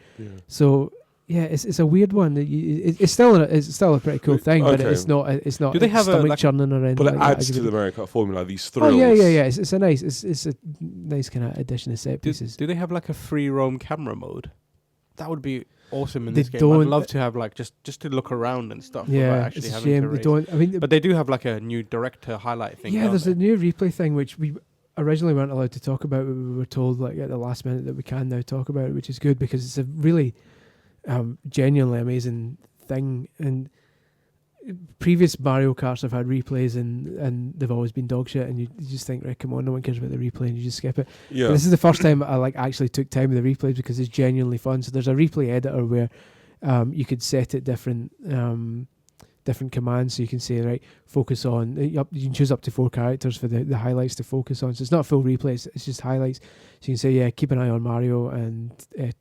So yeah, it's a weird one. It's still a pretty cool thing, but it's not. Do they have stomach churning or anything? But it like adds to the Mario Kart formula. These Oh thrills. yeah. It's a nice kind of addition of set pieces. Do they have like a free roam camera mode? That would be awesome in this game. I'd love to have like just to look around and stuff. Yeah, actually it's a having shame to they race. don't. I mean, but they do have like a new director highlight thing. Yeah, there's a new replay thing which we originally weren't allowed to talk about. We were told like at the last minute that we can now talk about it, which is good because it's a really genuinely amazing thing. And previous Mario Karts have had replays and they've always been dog shit, and you just think, right, come on, no one cares about the replay, and you just skip it. But this is the first time I actually took time with the replays because it's genuinely fun. So there's a replay editor where you could set it different commands, so you can say, right, focus on, you can choose up to 4 characters for the highlights to focus on. So it's not full replays, it's just highlights. So you can say, keep an eye on Mario and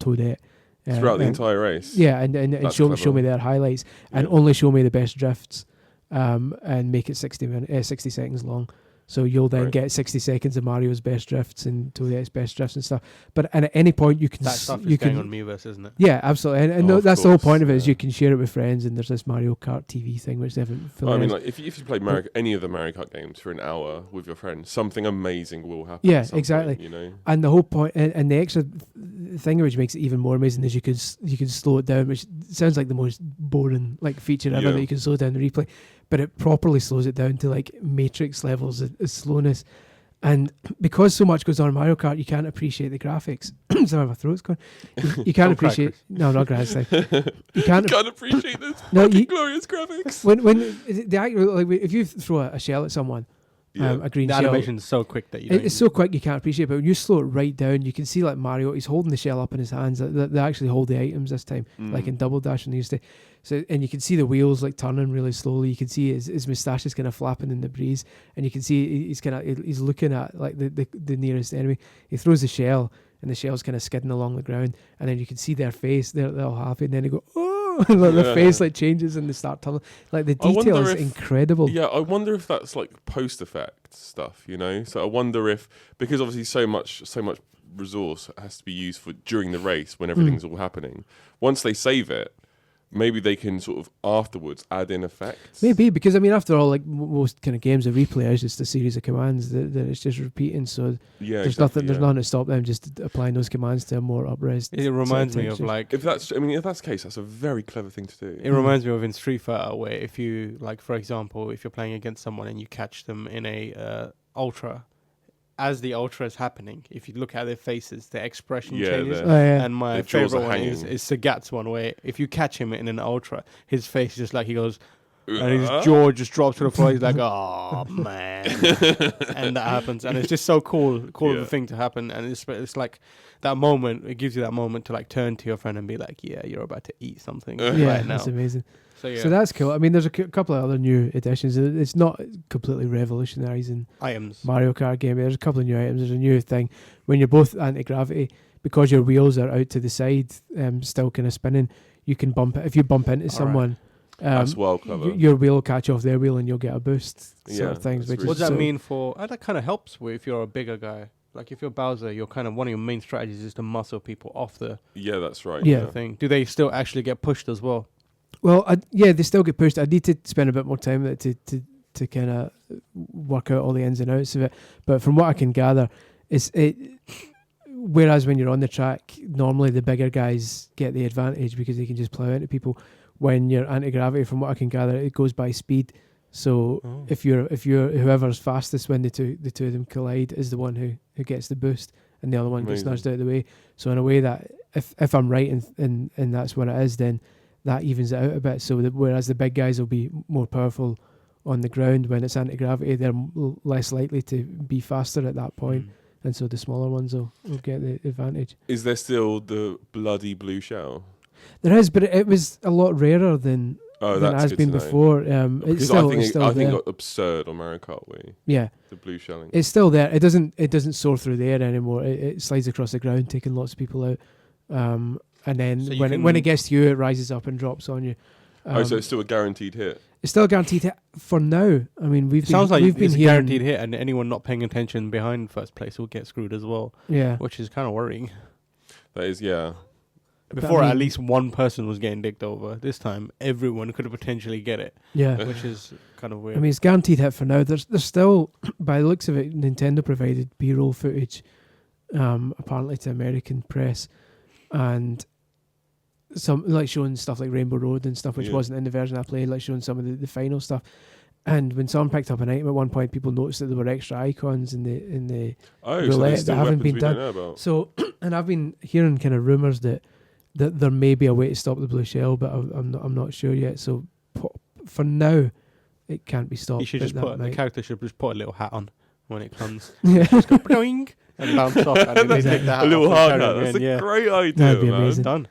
Toadette throughout the entire race. Yeah, and show me their highlights, and only show me the best drifts, and make it 60 seconds long. So you'll then get 60 seconds of Mario's best drifts and Toadette's best drifts and stuff. But and at any point you can that stuff is going on Miiverse, isn't it? Yeah, absolutely. And that's the whole point of it, is you can share it with friends. And there's this Mario Kart TV thing which they haven't fully. I mean, like if you play any of the Mario Kart games for an hour with your friends, something amazing will happen. Yeah, exactly. Point, you know. And the whole point, and the extra thing which makes it even more amazing is you can slow it down, which sounds like the most boring feature ever, that you can slow down the replay. But it properly slows it down to Matrix levels of slowness. And because so much goes on in Mario Kart, you can't appreciate the graphics. Sorry, my throat's gone. You can't appreciate. No, not graphics. You can't appreciate this No, glorious graphics. when the like if you throw a shell at someone, a green The shell, animation's so quick that you don't it's so quick you can't appreciate it. But when you slow it right down, you can see like Mario, he's holding the shell up in his hands. They actually hold the items this time, like in Double Dash, and they used to. So, and you can see the wheels like turning really slowly. You can see his moustache is kind of flapping in the breeze, and you can see he's looking at like the nearest enemy. He throws the shell, and the shell's kind of skidding along the ground, and then you can see their face. They're all happy, and then they go, oh, and like the face like changes, and they start turning. Like the detail is incredible. Yeah, I wonder if that's like post effect stuff, you know. So I wonder if, because obviously so much resource has to be used for during the race when everything's all happening. Once they save it, maybe they can sort of afterwards add in effects. Maybe, because I mean, after all, like most kind of games, a replay is just a series of commands that it's just repeating. So there's nothing to stop them just applying those commands to a more up-res. It reminds me of like if that's the case, that's a very clever thing to do. It reminds me of in Street Fighter, where if you like, for example, if you're playing against someone and you catch them in a ultra. As the ultra is happening, if you look at their faces, their expression changes. And my favorite one is Sagat's one, where if you catch him in an ultra, his face is just like he goes, and his jaw just drops to the floor. He's like, "Oh man," and that happens, and it's just so cool of a thing to happen. And it's like that moment. It gives you that moment to like turn to your friend and be like, "Yeah, you're about to eat something right now." That's amazing. So that's cool. I mean, there's a couple of other new additions. It's not completely revolutionising items. Mario Kart game. There's a couple of new items. There's a new thing when you're both anti-gravity, because your wheels are out to the side, still kind of spinning. You can bump it if you bump into someone. That's well clever. Your wheel will catch off their wheel and you'll get a boost. Sort of things. What does that mean for? That kind of helps if you're a bigger guy. Like if you're Bowser, you're kind of one of your main strategies is to muscle people off the. Yeah, that's right. Thing. Do they still actually get pushed as well? Well, they still get pushed. I need to spend a bit more time with it to kind of work out all the ins and outs of it. But from what I can gather, whereas when you're on the track, normally the bigger guys get the advantage because they can just plow into people. When you're anti-gravity, from what I can gather, it goes by speed. So if you're whoever's fastest when the two of them collide is the one who gets the boost, and the other one gets nudged out of the way. So in a way that if I'm right and that's what it is, then that evens it out a bit. So whereas the big guys will be more powerful on the ground when it's anti-gravity, they're less likely to be faster at that point. And so the smaller ones will get the advantage. Is there still the bloody blue shell? There is, but it was a lot rarer than it has been before. It's still, I think it got absurd on Mario Kart Wii. Yeah, the blue shelling. It's still there. It doesn't soar through the air anymore. It slides across the ground, taking lots of people out. And then so when it gets to you, it rises up and drops on you. So it's still a guaranteed hit. It's still a guaranteed hit for now. I mean, we've been a guaranteed hit, and anyone not paying attention behind first place will get screwed as well. Yeah, which is kind of worrying. That is, yeah. Before, at least one person was getting dicked over. This time, everyone could potentially get it. Yeah, which is kind of weird. I mean, it's guaranteed hit for now. There's still, by the looks of it, Nintendo provided B-roll footage, apparently to American press, and some like showing stuff like Rainbow Road and stuff, which wasn't in the version I played, like showing some of the final stuff. And when someone picked up an item at one point, people noticed that there were extra icons in the roulette that haven't been done. So, and I've been hearing kind of rumours that there may be a way to stop the blue shell, but I'm not sure yet. So for now, it can't be stopped. You should the character should just put a little hat on when it comes. Yeah. Just go boing and bounce off. And then take that a little hard hat. That's a great idea. That'd be amazing. Done.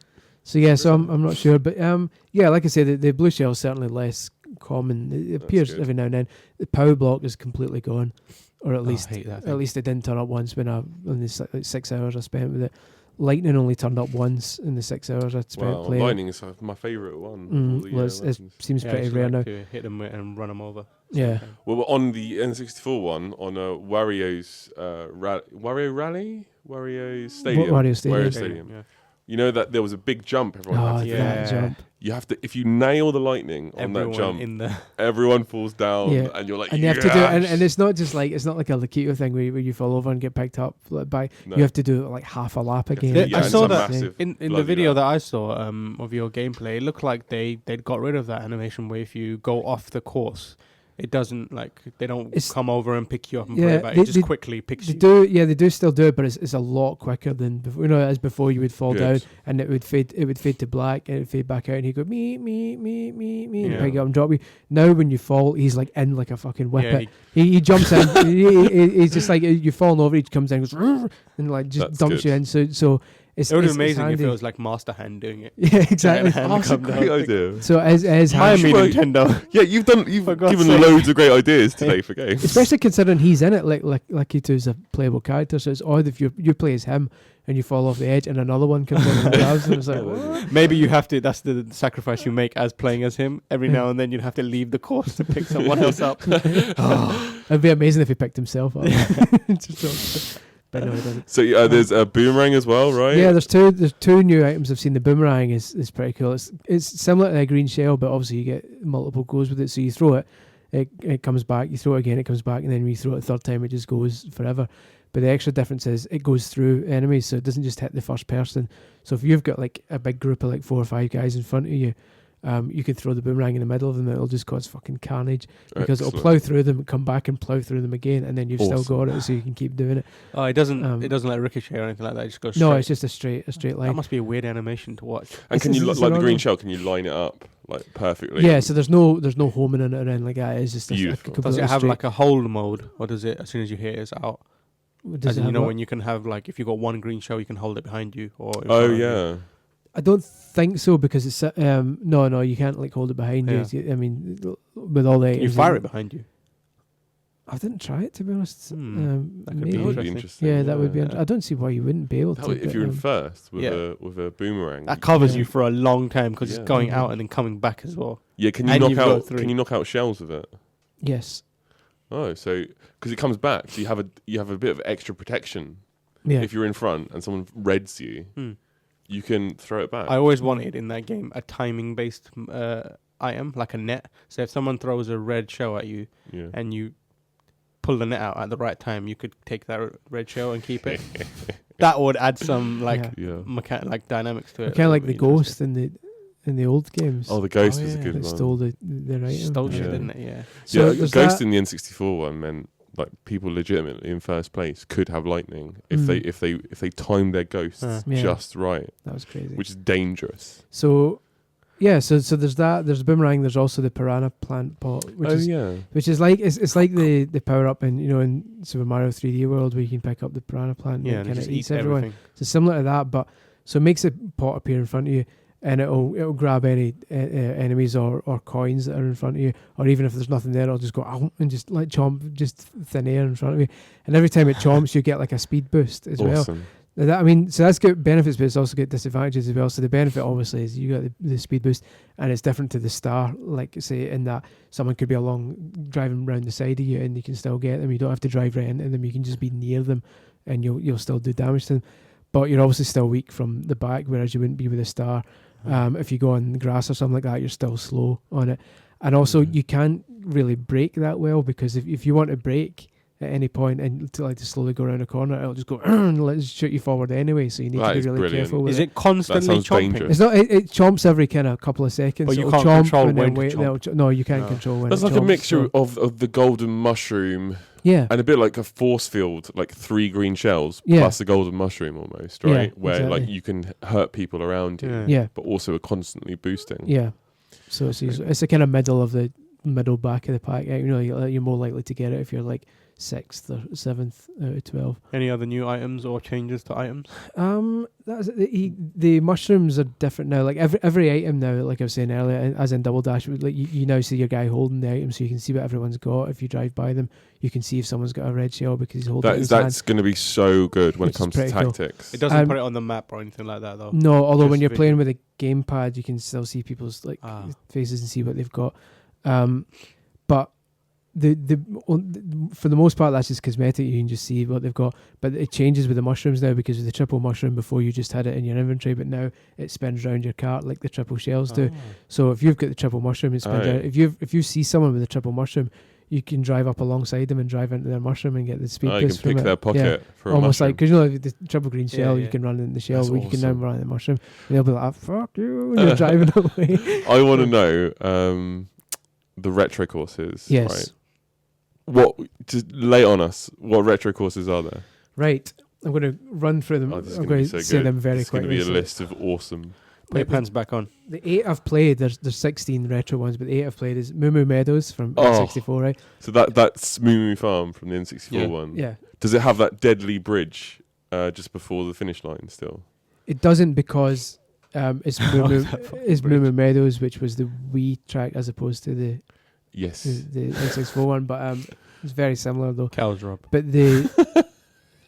So yeah, so I'm not sure, but like I say, the blue shell is certainly less common. It appears every now and then. The power block is completely gone, or at least it didn't turn up once in the 6 hours I spent with it. Lightning only turned up once in the 6 hours I spent playing. Lightning is my favourite one. It seems pretty rare now. To hit them and run them over. Yeah. Well, on the N64 one, on Wario's Wario Stadium. Yeah. You know that there was a big jump everyone had to that jump. You have to, if you nail the lightning on that jump, everyone falls down, and you're like, and you have to do it, and it's not just like it's not like a Lakitu thing where you fall over and get picked up by. No. You have to do it like half a lap again. I saw that in the video that I saw of your gameplay. It looked like they'd got rid of that animation where if you go off the course, It doesn't like they don't It's- come over and pick you up and Yeah, play back. they- It just they- quickly picks They you. do, yeah, they do still do it, but it's a lot quicker than before. You know, as before you would fall Good. down and it would fade to black and it would fade back out and he'd go me, and Yeah. pick you up and drop you. Now when you fall, he's like in like a fucking Yeah, whippet. He jumps in. He's just like you've fallen over. He comes in, goes and like just That's dumps good. you in. So it's it would be it's amazing if handy. it was like Master Hand doing it. Yeah, exactly. Hand Oh, that's a come down. great idea. So as Hire me, Well, Nintendo. Yeah, you've For God's given sake. loads of great ideas today for games. especially considering he's in it, like he is a playable character. So it's odd if you play as him and you fall off the edge and another one comes in and grabs him. It's like, what? Maybe you have to. That's the sacrifice you make as playing as him. Every now and then you'd have to leave the course to pick someone else up. It'd be amazing if he picked himself up. But no, he doesn't. So there's a boomerang as well, right? Yeah, there's two new items I've seen. The boomerang is pretty cool. It's similar to a green shell, but obviously you get multiple goes with it. So you throw it, it comes back. You throw it again, it comes back, and then when you throw it a third time, it just goes forever. But the extra difference is it goes through enemies, so it doesn't just hit the first person. So if you've got like a big group of like 4 or 5 guys in front of you, you can throw the boomerang in the middle of them. It'll just cause fucking carnage because it'll Excellent. plough through them, come back and plough through them again, and then you've still Awesome. got it, so you can keep doing it. Oh, it doesn't. Um, It doesn't like ricochet or anything like that. It just goes. No, straight. it's just a straight line. That must be a weird animation to watch. And can It's- you it's like the an green order. shell? Can you line it up like perfectly? Yeah, so there's no homing in it or anything like that. It's just Beautiful. Does completely it have straight. like a hold mode, or does it as soon as you hit it, it's out? Does As it in, you have know what? when you can have like if you got one green shell, you can hold it behind you. Or in Oh front of you. yeah. I don't think so because it's no, you can't like hold it behind you. Yeah. I mean, with all the You items fire in- it behind you. I didn't try it to be honest. That could be maybe. That would be Interesting. interesting. Yeah, that would be. Yeah. I don't see why you wouldn't be able That to. would- if but, you're in first with Yeah. a boomerang. That covers Yeah. you for a long time because Yeah. it's going Mhm. out and then coming back as well. Yeah, can you and knock you've got out? 3. Can you knock out shells with it? yes, Oh, so because it comes back, so you have a bit of extra protection. yeah, If you're in front and someone reds you, you can throw it back. I always wanted in that game a timing-based item, like a net. So if someone throws a red shell at you yeah. and you pull the net out at the right time, you could take that red shell and keep it. That would add some like Yeah. like dynamics to it. kind of like That the would be ghost in the old games. Oh, the ghost is a yeah. good that one. stole the item. interesting. Stole shit, Yeah. didn't it? Yeah. So yeah, there's Ghost that. in the N64 one meant like people legitimately in first place could have lightning if Mm. they timed their ghosts Yeah. just right, That was crazy. which is dangerous. So, yeah, so there's that. There's the boomerang. There's also the piranha plant pot, which is like it's like the power up in Super Mario 3D World where you can pick up the piranha plant Yeah, and and it kind just of eats eats everyone. everything. So similar to that, but so it makes a pot appear in front of you, and it'll grab any enemies or coins that are in front of you, or even if there's nothing there, it'll just go out and just like chomp just thin air in front of you. And every time it chomps, you get like a speed boost as well. Awesome. Now that, I mean, so that's good benefits, but it's also got disadvantages as well. So the benefit obviously is you got the speed boost, and it's different to the star. Like say in that someone could be driving around the side of you, and you can still get them. You don't have to drive right into them. You can just be near them, and you'll still do damage to them. But you're obviously still weak from the back, whereas you wouldn't be with a star. If you go on the grass or something like that, you're still slow on it. And also you can't really brake that well, because if you want to brake at any point and to slowly go around a corner, it'll just go and let's shoot you forward anyway. So you need That to is be really brilliant. careful with Is it. it constantly sounds chomping? dangerous. It's not. It chomps every kind of couple of seconds. But you It'll can't chomp control and when then to wait. chomp. No, you can't No. control when. That's it like a chomps, mixture so- of the golden mushroom Yeah. and a bit like a force field, like 3 green shells Yeah. plus a golden mushroom almost, Yeah, right? Where like exactly. you can hurt people around you, Yeah. Yeah. but also are constantly boosting. Yeah. So it's a kind of middle back of the pack. You're more likely to get it if you're like 6th or 7th out of 12. Any other new items or changes to items? That's the mushrooms are different now. Like every item now, like I was saying earlier, as in Double Dash, like you now see your guy holding the item, so you can see what everyone's got. If you drive by them, you can see if someone's got a red shell because he's holding it in his hand. That's going to be so good when Which it comes is to pretty cool. tactics. It doesn't Um, put it on the map or anything like that, though. No, although when Just you're playing visual. with a gamepad, you can still see people's Ah. faces and see what they've got. But for the most part, that's just cosmetic. You can just see what they've got. But it changes with the mushrooms now, because with the triple mushroom before you just had it in your inventory, but now it spins around your cart like the triple shells do. So if you've got the triple mushroom, it spins Aye. out. If you see someone with a triple mushroom, you can drive up alongside them and drive into their mushroom and get the speed Oh, you boost can from pick it. their pocket for a Almost mushroom. like, because the triple green shell, Yeah. you can run in the shell, That's but you can now awesome. run in the mushroom. And they'll be like, "Ah, fuck you," and you're driving away. I want to know the retro courses. Yes. Right? What? Just lay on us. What retro courses are there? Right. I'm going to run through them. This is I'm gonna going be to so say good. them very It's going to quickly. be a So list of awesome. Put your pants back on. the 8 I've played, there's 16 retro ones, but the 8 I've played is Moo Moo Meadows from Oh. N64, right? So that's Moo Moo Farm from the N64 Yeah. one. Yeah. Does it have that deadly bridge just before the finish line still? It doesn't because it's Moo Moo, that fucking it's Moo bridge. Moo Meadows, which was the Wii track as opposed to the Yes. the N64 one, but it's very similar though. Cows, Rob. But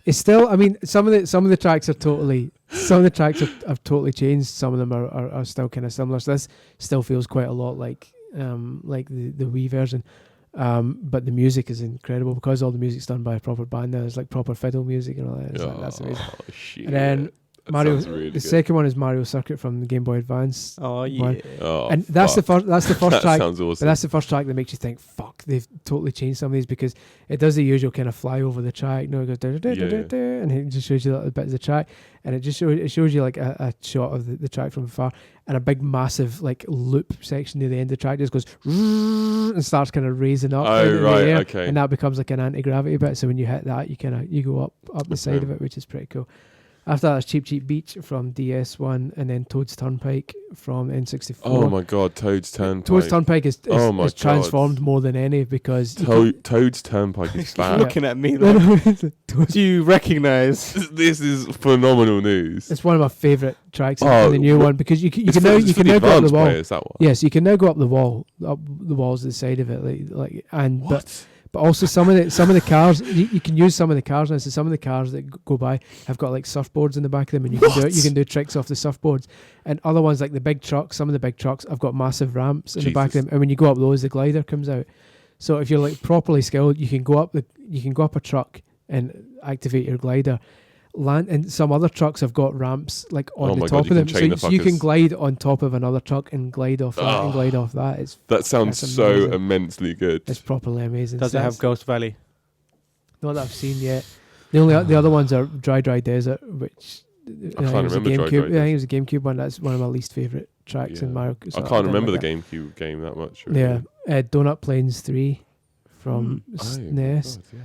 it's still. I mean, some of the tracks are totally. Some of the tracks have totally changed. Some of them are still kind of similar. So this still feels quite a lot like the Wii version. But the music is incredible because all the music's done by a proper band now. There's like proper fiddle music and all that. It's like, that's amazing. Shit. And then That Mario. sounds really The good. second one is Mario Circuit from the Game Boy Advance. Oh yeah. One. Oh, And that's the fuck. first. That's the first That track. sounds But awesome. that's the first track that makes you think, "Fuck, they've totally changed some of these," because it does the usual kind of fly over the track. No, it goes and it just shows you little bits of the track, and it just shows you like a shot of the track from afar, and a big massive like loop section near the end of the track just goes and starts kind of raising up. Oh, in the right, air, okay. And that becomes like an anti-gravity bit. So when you hit that, you go up the side Okay. of it, which is pretty cool. After that, there's Cheap Cheap Beach from DS1, and then Toad's Turnpike from N64. Oh my god, Toad's Turnpike. Toad's Turnpike is Oh my transformed God. more than any because you can- Toad's Turnpike is Yeah. back. Looking at me like, Toad's- do you recognise? This is phenomenal news. it's one of my favourite tracks in Oh, the new wh- one because you It's can now for the go up the advanced wall. players, that one. Yes, you can now go up the walls at the side of it, like and What? but also some of the cars you can use some of the cars now. So some of the cars that go by have got like surfboards in the back of them, and you can do tricks off the surfboards. And other ones like the big trucks, some of the big trucks have got massive ramps in the back of Jesus. them, and when you go up those, the glider comes out. So if you're like properly skilled, you can go up a truck and activate your glider. Land and some other trucks have got ramps like on Oh the my top God, you of can them, chain the so you can fuckers. glide on top of another truck and glide off that and Oh. glide off that. That sounds That's so amazing. immensely good. It's properly amazing. Does So it have that's Ghost Valley? not that I've seen yet. The other ones are Dry Desert, which I can't was a remember Dry GameCube. Dry I think it Desert. was a GameCube one. That's one of my least favorite tracks in Yeah. Mario. I can't remember the GameCube game that much. Really. Yeah, Donut Plains 3 from Oh, SNES. God, yeah.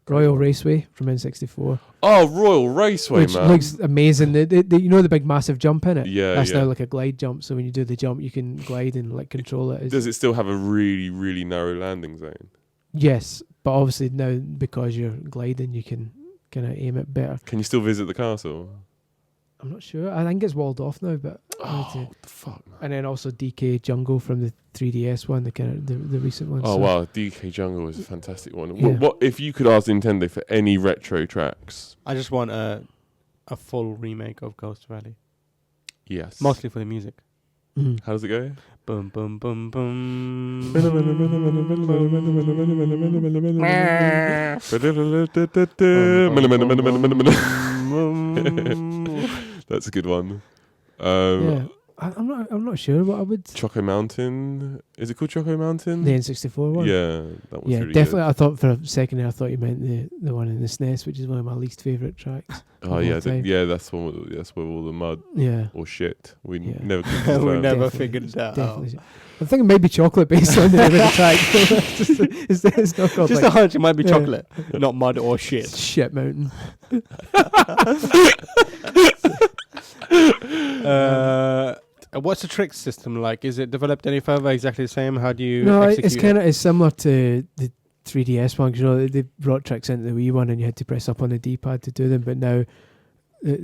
Royal Raceway from N64, Oh, Royal Raceway, which man. looks amazing. You know the big massive jump in it? Yeah, That's yeah. now like a glide jump. So when you do the jump, you can glide and like control it. Does it still have a really, really narrow landing zone? Yes, but obviously now because you're gliding, you can kind of aim it better. Can you still visit the castle? I'm not sure. I think it's walled off now, but I need to- What the fuck, man? and then also DK Jungle from the 3DS one, the kind of the recent one. Oh so wow, DK Jungle is a fantastic one. Yeah. What if you could ask Nintendo for any retro tracks? I just want a full remake of Ghost Valley, Yes. mostly for the music. Mm. How does it go? Boom, boom, boom, boom. That's a good one. Yeah, I'm not sure what I would. Choco Mountain. Is it called Choco Mountain? The N64 one. Yeah, that was Yeah, really definitely. good. I thought for a second there, I thought you meant the one in the SNES, which is one of my least favorite tracks. Oh of yeah, all time. that's one. That's where all the mud Yeah. or shit. We Yeah. never could We confirm. never Definitely, figured that out. definitely. I'm thinking maybe chocolate based on the name of the track. It's not called Just a like hunch, it might be Yeah. chocolate, not mud or shit. Shit Mountain. What's the trick system like? Is it developed any further? Exactly the same? How do you No, execute it's it? kind of it's similar to the 3DS one. 'Cause, you know, they brought tricks into the Wii one, and you had to press up on the D-pad to do them. But now,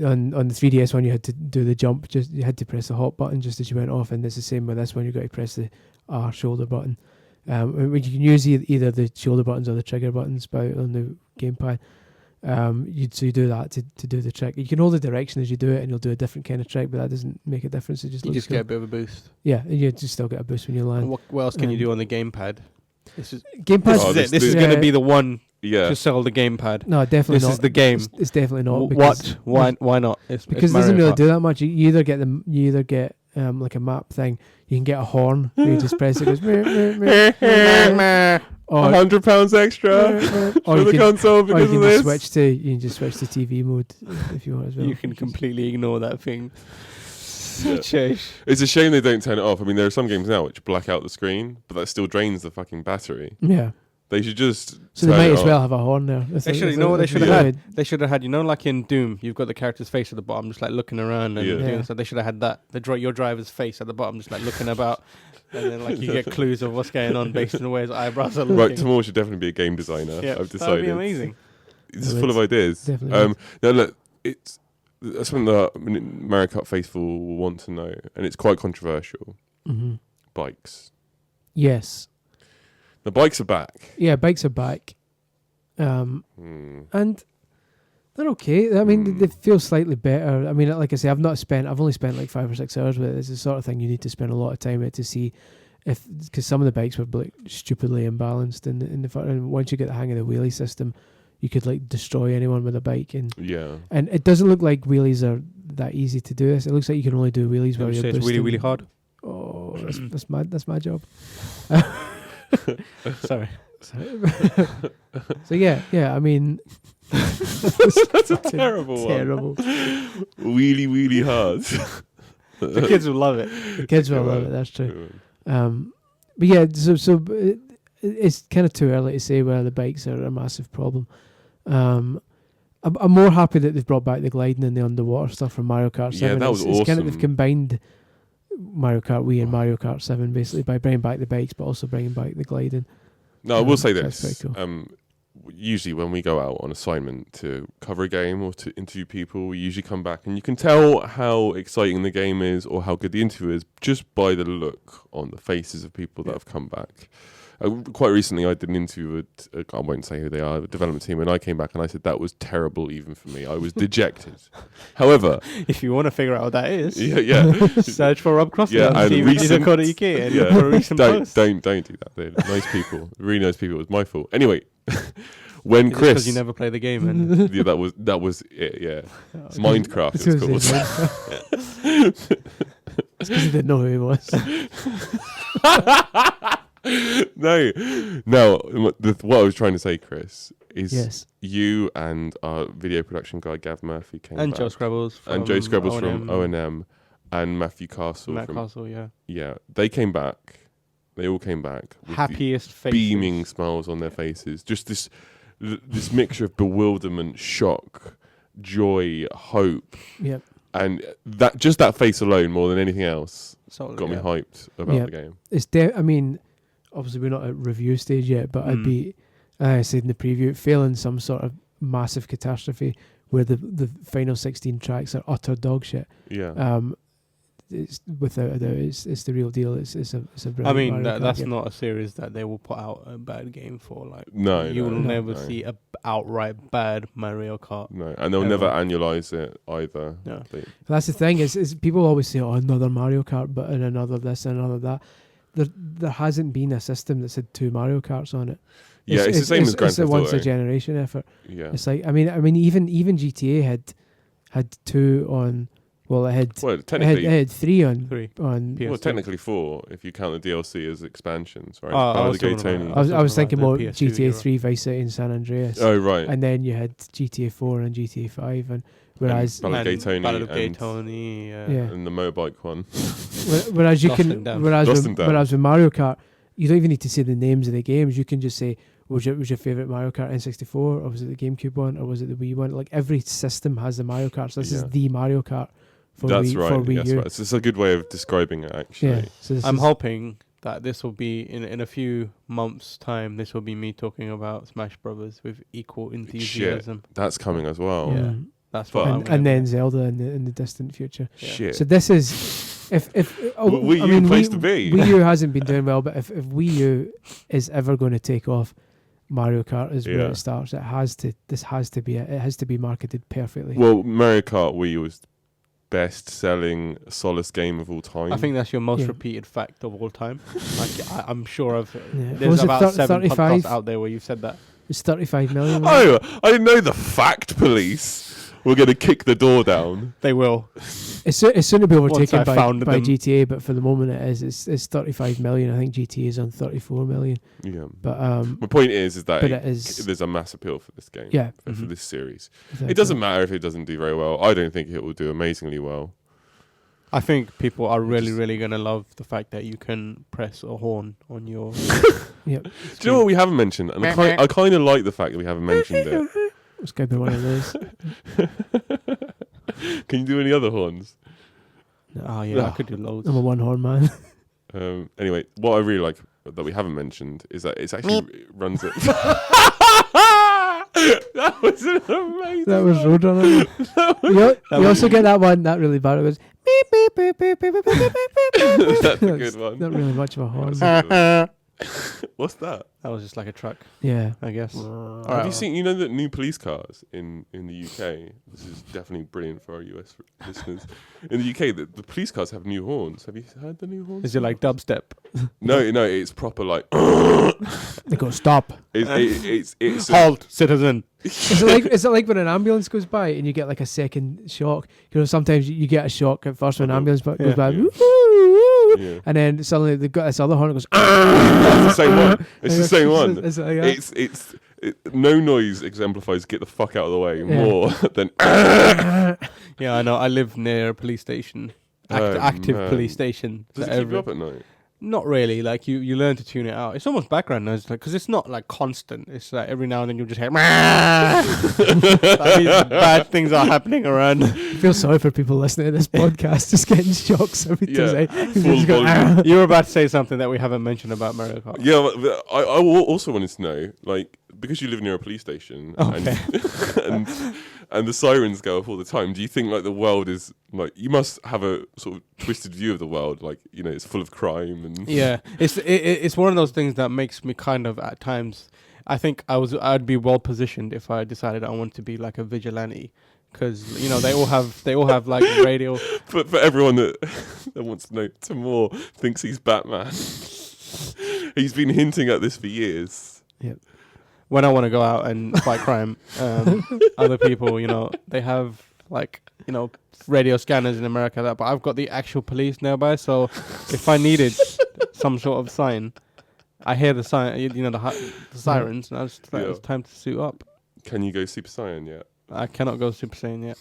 on the 3DS one, you had to do the jump. Just you had to press the hop button just as you went off, and it's the same with this one. You got to press the R shoulder button. You can use either the shoulder buttons or the trigger buttons on the gamepad. You do that to do the trick. You can hold the direction as you do it, and you'll do a different kind of trick, but that doesn't make a difference. It just You looks just get a cool. bit of a boost. Yeah, and you just still get a boost when you land. And what else can you Um, do on the gamepad? This is Gamepad. this Oh, is this- it. This this- is going to be the one Yeah. to sell the gamepad. No, definitely This not. is the game. It's definitely not. What? Why not? It's Because it doesn't really do that much. You either get like a map thing. You can get a horn. Where you just press it. It goes. Meh, meh, meh. Or, £100 extra or for you the can, console or you because can of just this. switch to TV mode if you want as well. You can completely ignore that thing. Such a It's a shame they don't turn it off. I mean, there are some games now which black out the screen, but that still drains the fucking battery. Yeah. They should just. So they might as well have a horn there. They should. You know what they should have had? They should have had. You know, like in Doom, you've got the character's face at the bottom, just like looking around and doing stuff. They should have had that. Your driver's face at the bottom, just like looking about, and then like you get clues of what's going on based on the way his eyebrows are looking. Right, tomorrow should definitely be a game designer. I've decided. That'd be amazing. It's full of ideas. Definitely. Now look, it's something that Mario Kart faithful will want to know, and it's quite controversial. Mm-hmm. Bikes. Yes. The bikes are back. Yeah, bikes are back. And they're okay. I mean, they feel slightly better. I mean, like I say, I've only spent like 5 or 6 hours with it. It's the sort of thing you need to spend a lot of time with to see because some of the bikes were like stupidly imbalanced in the front. And once you get the hang of the wheelie system, you could like destroy anyone with a bike. And it doesn't look like wheelies are that easy to do this. It looks like you can only do wheelies where you're it's really, really hard. Oh, that's my job. Sorry. So yeah. I mean, that's a terrible one. Really hard. The kids will love it. The kids will love it. That's true. But yeah, so it's kind of too early to say whether the bikes are a massive problem. I'm more happy that they've brought back the gliding and the underwater stuff from Mario Kart 7. Yeah, that was awesome. It's kind of, they've combined Mario Kart Wii and Mario Kart 7 basically by bringing back the bikes, but also bringing back the gliding. No, I will say that's this. pretty cool. Usually when we go out on assignment to cover a game or to interview people, we usually come back and you can tell how exciting the game is or how good the interview is just by the look on the faces of people that have come back. Quite recently, I did an interview with, I won't say who they are, the development team, and I came back and I said, that was terrible even for me. I was dejected. However... If you want to figure out what that is, search for Rob Crossley on CVG.co.uk and look for a recent post. Don't do that. They're nice people. Really nice people. It was my fault. Anyway, when Chris... Because you never play the game. And yeah, that was it, yeah. Minecraft, it was called. It's because he didn't know who he was. No. What I was trying to say, Chris, is you and our video production guy Gav Murphy came and back. Joe Scrabbles from O&M and Matthew Castle yeah, they came back. They all came back with happiest faces, beaming smiles on their faces. Just this mixture of bewilderment, shock, joy, hope. Yep. And that face alone, more than anything else, got me hyped about the game. It's I mean, obviously we're not at review stage yet, but I'd be, I said in the preview, failing some sort of massive catastrophe where the final 16 tracks are utter dog shit. Yeah. It's without a doubt, it's the real deal. It's a brilliant I mean, Mario Kart that's game. not a series that they will put out a bad game for. Like, you will never see a outright bad Mario Kart. No, and they'll never annualize it either. No. That's the thing is people always say, "Oh, another Mario Kart," but and another this and another that. There hasn't been a system that's had 2 Mario Karts on it. Yeah, it's the same as Grand Theft Auto. It's a once a generation effort. Yeah, it's like I mean even GTA had 2 on. Well, it had technically it had 3 on PS2. Well, technically 4 if you count the DLC as expansions, right? I was thinking more PS2, GTA 3, Vice City, and San Andreas. Oh right. And then you had GTA 4 and GTA 5, and whereas Ballad of Gay-Tony, and the motorbike one. whereas with Mario Kart, you don't even need to say the names of the games. You can just say, was your favourite Mario Kart N64, or was it the GameCube one, or was it the Wii one? Like every system has the Mario Kart. So this is the Mario Kart. That's right. It's a good way of describing it, actually. Yeah, so I'm hoping that this will be in a few months' time. This will be me talking about Smash Brothers with equal enthusiasm. Shit, that's coming as well. Yeah, that's what. And then Zelda in the distant future. Yeah. Shit. So this is if Wii U place to be. Wii U hasn't been doing well, but if Wii U is ever going to take off, Mario Kart is where it starts. It has to be marketed perfectly. Well, Mario Kart Wii was best-selling solace game of all time. I think that's your most repeated fact of all time. Like I'm sure of. Yeah. There's about 7 podcasts out there where you've said that. It's 35 million. Oh, I didn't know the fact police were going to kick the door down. They will. It's soon to be overtaken by them. GTA, but for the moment it's 35 million. I think GTA is on 34 million. Yeah. But my point is that there's a mass appeal for this game. Yeah. For this series. Exactly. It doesn't matter if it doesn't do very well. I don't think it will do amazingly well. I think people are really going to love the fact that you can press a horn on your. Yep. Do you know what we haven't mentioned? And I kind of like the fact that we haven't mentioned it. It's going to be one of those. Can you do any other horns? Oh yeah, I could do loads. I'm a one horn man. Anyway, what I really like that we haven't mentioned is that it's actually runs it. That was an amazing. That was Roadrunner. You also get that one, that really bad. It was beep, beep, beep, beep, beep, beep, beep, beep, beep. That's a good one. Not really much of a horn. What's that? That was just like a truck, Yeah. I guess. Have you seen? You know the new police cars in the UK. This is definitely brilliant for our US listeners. In the UK, the police cars have new horns. Have you heard the new horns? Is it like dubstep? No, it's proper like. They go, stop. It's Halt, citizen. Is it like when an ambulance goes by and you get like a second shock? You know, sometimes you get a shock at first when an ambulance goes by, Yeah. Yeah. and then suddenly they've got this other horn that goes. It's the same one. It's the same one. Is it like that? No noise exemplifies get the fuck out of the way more than. Yeah, I know. I live near a police station, active man. police station. Does So it keep you up at night? Not really. Like you learn to tune it out. It's almost background noise, like because it's not like constant. It's like every now and then you'll just hear. That means bad things are happening around. I feel sorry for people listening to this podcast, just getting shocks every Yeah, time. full volume. You were about to say something that we haven't mentioned about Mario Kart. Yeah, but I also wanted to know, like, because you live near a police station and the sirens go off all the time. Do you think like the world is like you must have a sort of twisted view of the world, like it's full of crime and Yeah, it's one of those things that makes me kind of at times. I think I'd be well positioned if I decided I wanted to be like a vigilante, because they all have like radio. For everyone that wants to know, Timur thinks he's Batman. He's been hinting at this for years. Yep. When I want to go out and fight crime, other people, they have like radio scanners in America, but I've got the actual police nearby. So if I needed some sort of sign, I hear the sign, the sirens, and it's time to suit up. Can you go Super Saiyan yet? I cannot go Super Saiyan yet.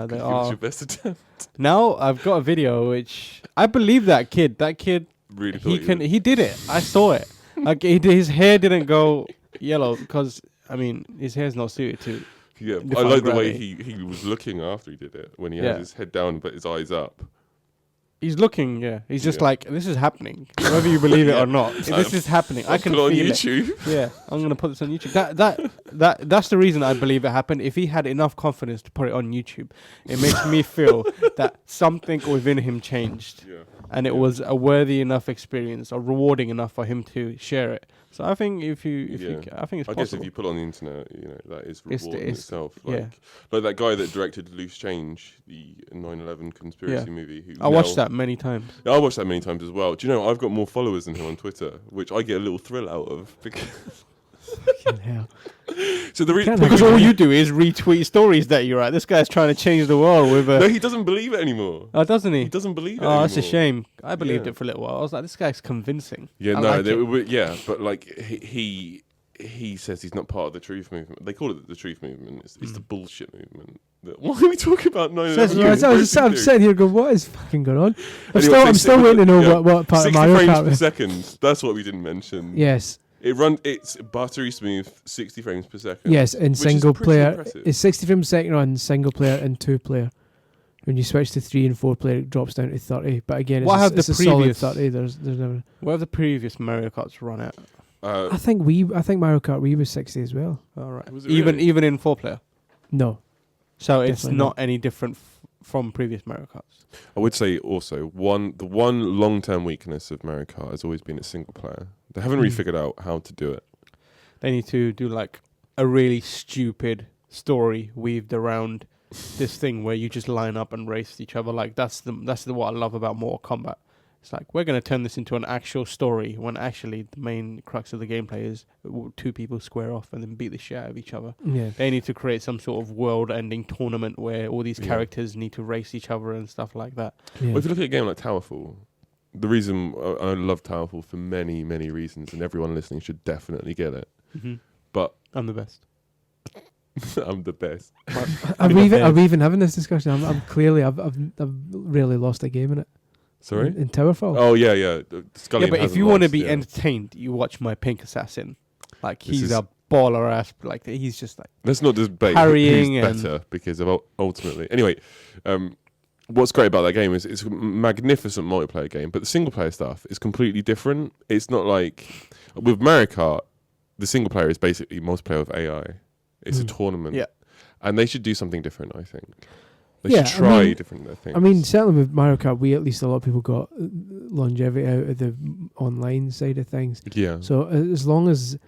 They Give are us your best attempt. now. I've got a video which I believe that kid. That kid, Really, he did it. I saw it. Like his hair didn't go yellow because his hair's not suited to. Yeah, I define like the way gravity. he was looking after he did it when he Yeah. had his head down but his eyes up. He's looking, yeah. He's just Yeah. like, this is happening, whether you believe it or not. This is happening. I can put it on feel it. YouTube. Yeah, I'm gonna put this on YouTube. That's the reason I believe it happened. If he had enough confidence to put it on YouTube, it makes me feel that something within him changed, Yeah. and it was a worthy enough experience or rewarding enough for him to share it. So I think I think it's I possible. guess if you put it on the internet, that is rewarding it's- itself. yeah. Like that guy that directed Loose Change, the 9/11 conspiracy movie. Who I watched that many times. Yeah, I watched that many times as well. Do you know I've got more followers than him on Twitter, which I get a little thrill out of because. Fucking hell. So the Can't Because all you do is retweet stories that you write. This guy's trying to change the world with a. No, he doesn't believe it anymore. Oh, doesn't he? He doesn't believe it Oh, anymore. that's a shame. I believed Yeah. it for a little while. I was like, this guy's convincing. Yeah, I no, like it. but like he says he's not part of the truth movement. They call it the truth movement. It's the bullshit movement. Why are we talking about 9/11? I'm sitting here going, what is fucking going on? Anyway, I'm still waiting to know yeah. what part of 60 Mario frames Kart per is. second. That's what we didn't mention. Yes. It's buttery smooth, 60 frames per second. Yes, in which is single pretty player. impressive. It's 60 frames per second on single player and 2 player. When you switch to 3 and 4 player, it drops down to 30. But again, What have it's the a solid previous- 30. There's never. Where have the previous Mario Karts run at? I think Mario Kart Wii was 60 as well. All right. Was it really? Even in 4-player. No. So it's Definitely not not. any different from previous Mario Karts. I would say also the one long-term weakness of Mario Kart has always been its single player. They haven't really figured out how to do it. They need to do like a really stupid story weaved around this thing where you just line up and race each other. Like that's the what I love about Mortal Kombat. It's like we're going to turn this into an actual story when actually the main crux of the gameplay is two people square off and then beat the shit out of each other. Yeah. They need to create some sort of world-ending tournament where all these Yeah. characters need to race each other and stuff like that. Yeah. Well, if you look at a game like Towerfall, the reason I love Towerfall for many, many reasons, and everyone listening should definitely get it. Mm-hmm. But I'm the best. I'm the best. Are we even having this discussion? I'm clearly I've really lost a game in it. Sorry? In Towerfall. Oh, yeah. Scullion Yeah, but if hasn't you want to lost, be yeah. entertained, you watch My Pink Assassin. Like, This he's is- a baller ass. Like, he's just like. Let's not debate Parrying who's better because of ultimately. Anyway, what's great about that game is it's a magnificent multiplayer game, but the single player stuff is completely different. It's not like with Mario Kart, the single player is basically multiplayer with AI. It's a tournament. Yeah. And they should do something different, I think. They Yeah, should try I mean- different things. I mean, certainly with Mario Kart, a lot of people got longevity out of the online side of things. yeah. So as long as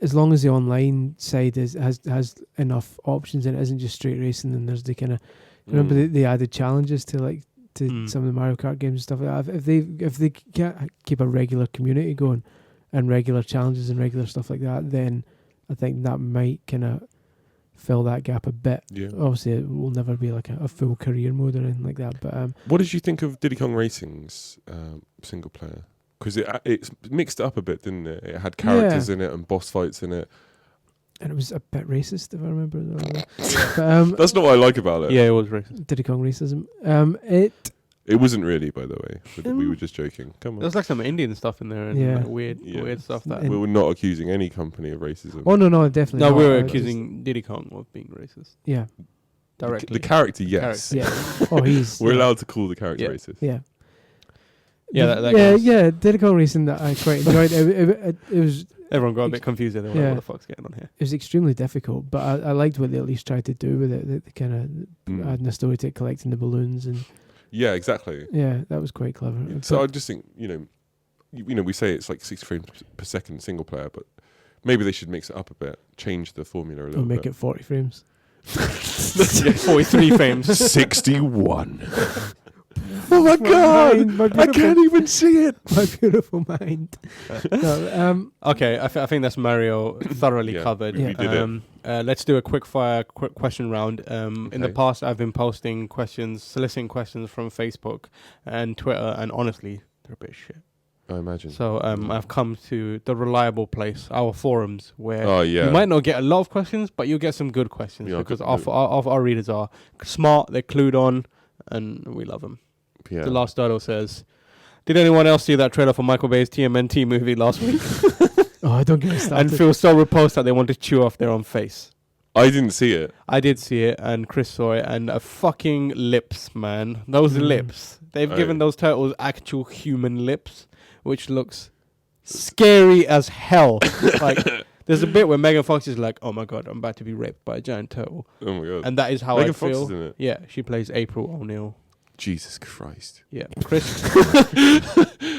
the online side has enough options and it isn't just straight racing, and there's the kind of remember the added challenges to some of the Mario Kart games and stuff like that. If they can't keep a regular community going and regular challenges and regular stuff like that, then I think that might kind of fill that gap a bit. Yeah. Obviously, it will never be like a full career mode or anything like that. But What did you think of Diddy Kong Racing's single player? Because it's mixed up a bit, didn't it? It had characters in it and boss fights in it. and it was a bit racist, if I remember rightly. But That's not what I like about it. Yeah, it was racist. Diddy Kong racism. It wasn't really, by the way. We were just joking. Come on. There's like some Indian stuff in there and Yeah. like weird stuff that. And- We were not accusing any company of racism. Oh no, definitely. No, not. we were It was- accusing Diddy Kong of being racist Yeah, directly. The character, yes. yeah. Oh, he's. We're allowed to call the character Yeah. racist. Yeah. Yeah, that yeah, goes. yeah. Diddy Kong racing that I quite enjoyed. It was Everyone got a bit confused. They were like, Yeah. what the fuck's going on here? it was extremely difficult, but I liked what they at least tried to do with it. The kind of Mm. adding a story to it, collecting the balloons, and Yeah, exactly. yeah, that was quite clever. So I just think, we say it's like 60 frames per second single player, but maybe they should mix it up a bit, change the formula a little We'll make bit. it 40 frames. 43 frames. 61. Oh my god! My I can't even see it. My beautiful mind. No, Okay, I think that's Mario thoroughly Yeah, covered. we did it. Let's do a quick question round. In the Okay. past, I've been posting questions, soliciting questions from Facebook and Twitter, and honestly, they're a bit shit. I imagine. So I've come to the reliable place, our forums, where Oh, yeah. you might not get a lot of questions, but you'll get some good questions Yeah, because good- our readers are smart, they're clued on, and we love them. Yeah. The last dodo says, did anyone else see that trailer for Michael Bay's TMNT movie last week oh, don't get me started. and feel so repulsed that they want to chew off their own face? I didn't see it. I did see it, and Chris saw it, and fucking lips, man. Those lips. They've given those turtles actual human lips, which looks scary as hell. Like, there's a bit where Megan Fox is like, oh my god, I'm about to be raped by a giant turtle. Oh my god. And that is how Megan I Fox feel. is in it. Yeah, she plays April O'Neil. Jesus Christ. Yeah, Chris.